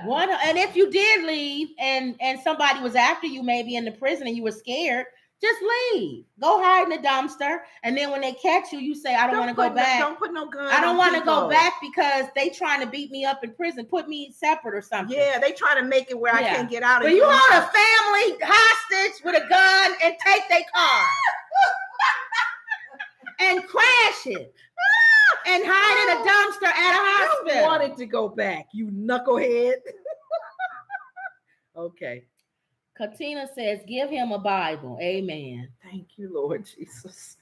And if you did leave and somebody was after you, maybe in the prison, and you were scared, just leave. Go hide in the dumpster. And then when they catch you, you say, I don't want to go back. Don't put no gun. I don't want to go back because they trying to beat me up in prison. Put me separate or something. Yeah, they trying to make it where I can't get out. But you hold a family hostage with a gun and take their car and crash it and hide in a dumpster at a hospital. You wanted to go back, you knucklehead. Okay. Katina says, give him a Bible. Amen. Thank you, Lord Jesus.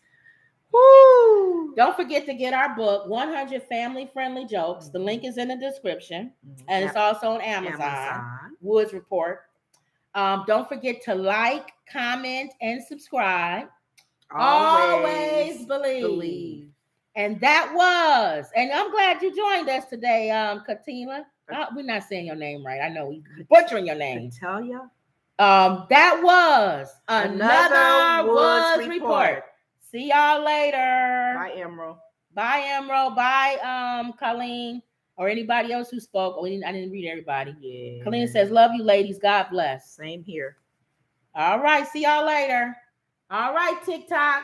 Woo! Don't forget to get our book, 100 Family-Friendly Jokes. The link is in the description. And it's also on Amazon. Woods Report. Don't forget to like, comment, and subscribe. Always believe. And that was, and I'm glad you joined us today, Katina. We're not saying your name right. I know we're butchering your name. I tell you. That was another Woods Report. See y'all later. Bye, Emerald. Bye, Emerald. Bye, Colleen, or anybody else who spoke. I didn't read everybody. Yeah. Colleen says, love you, ladies. God bless. Same here. All right. See y'all later. All right, TikTok.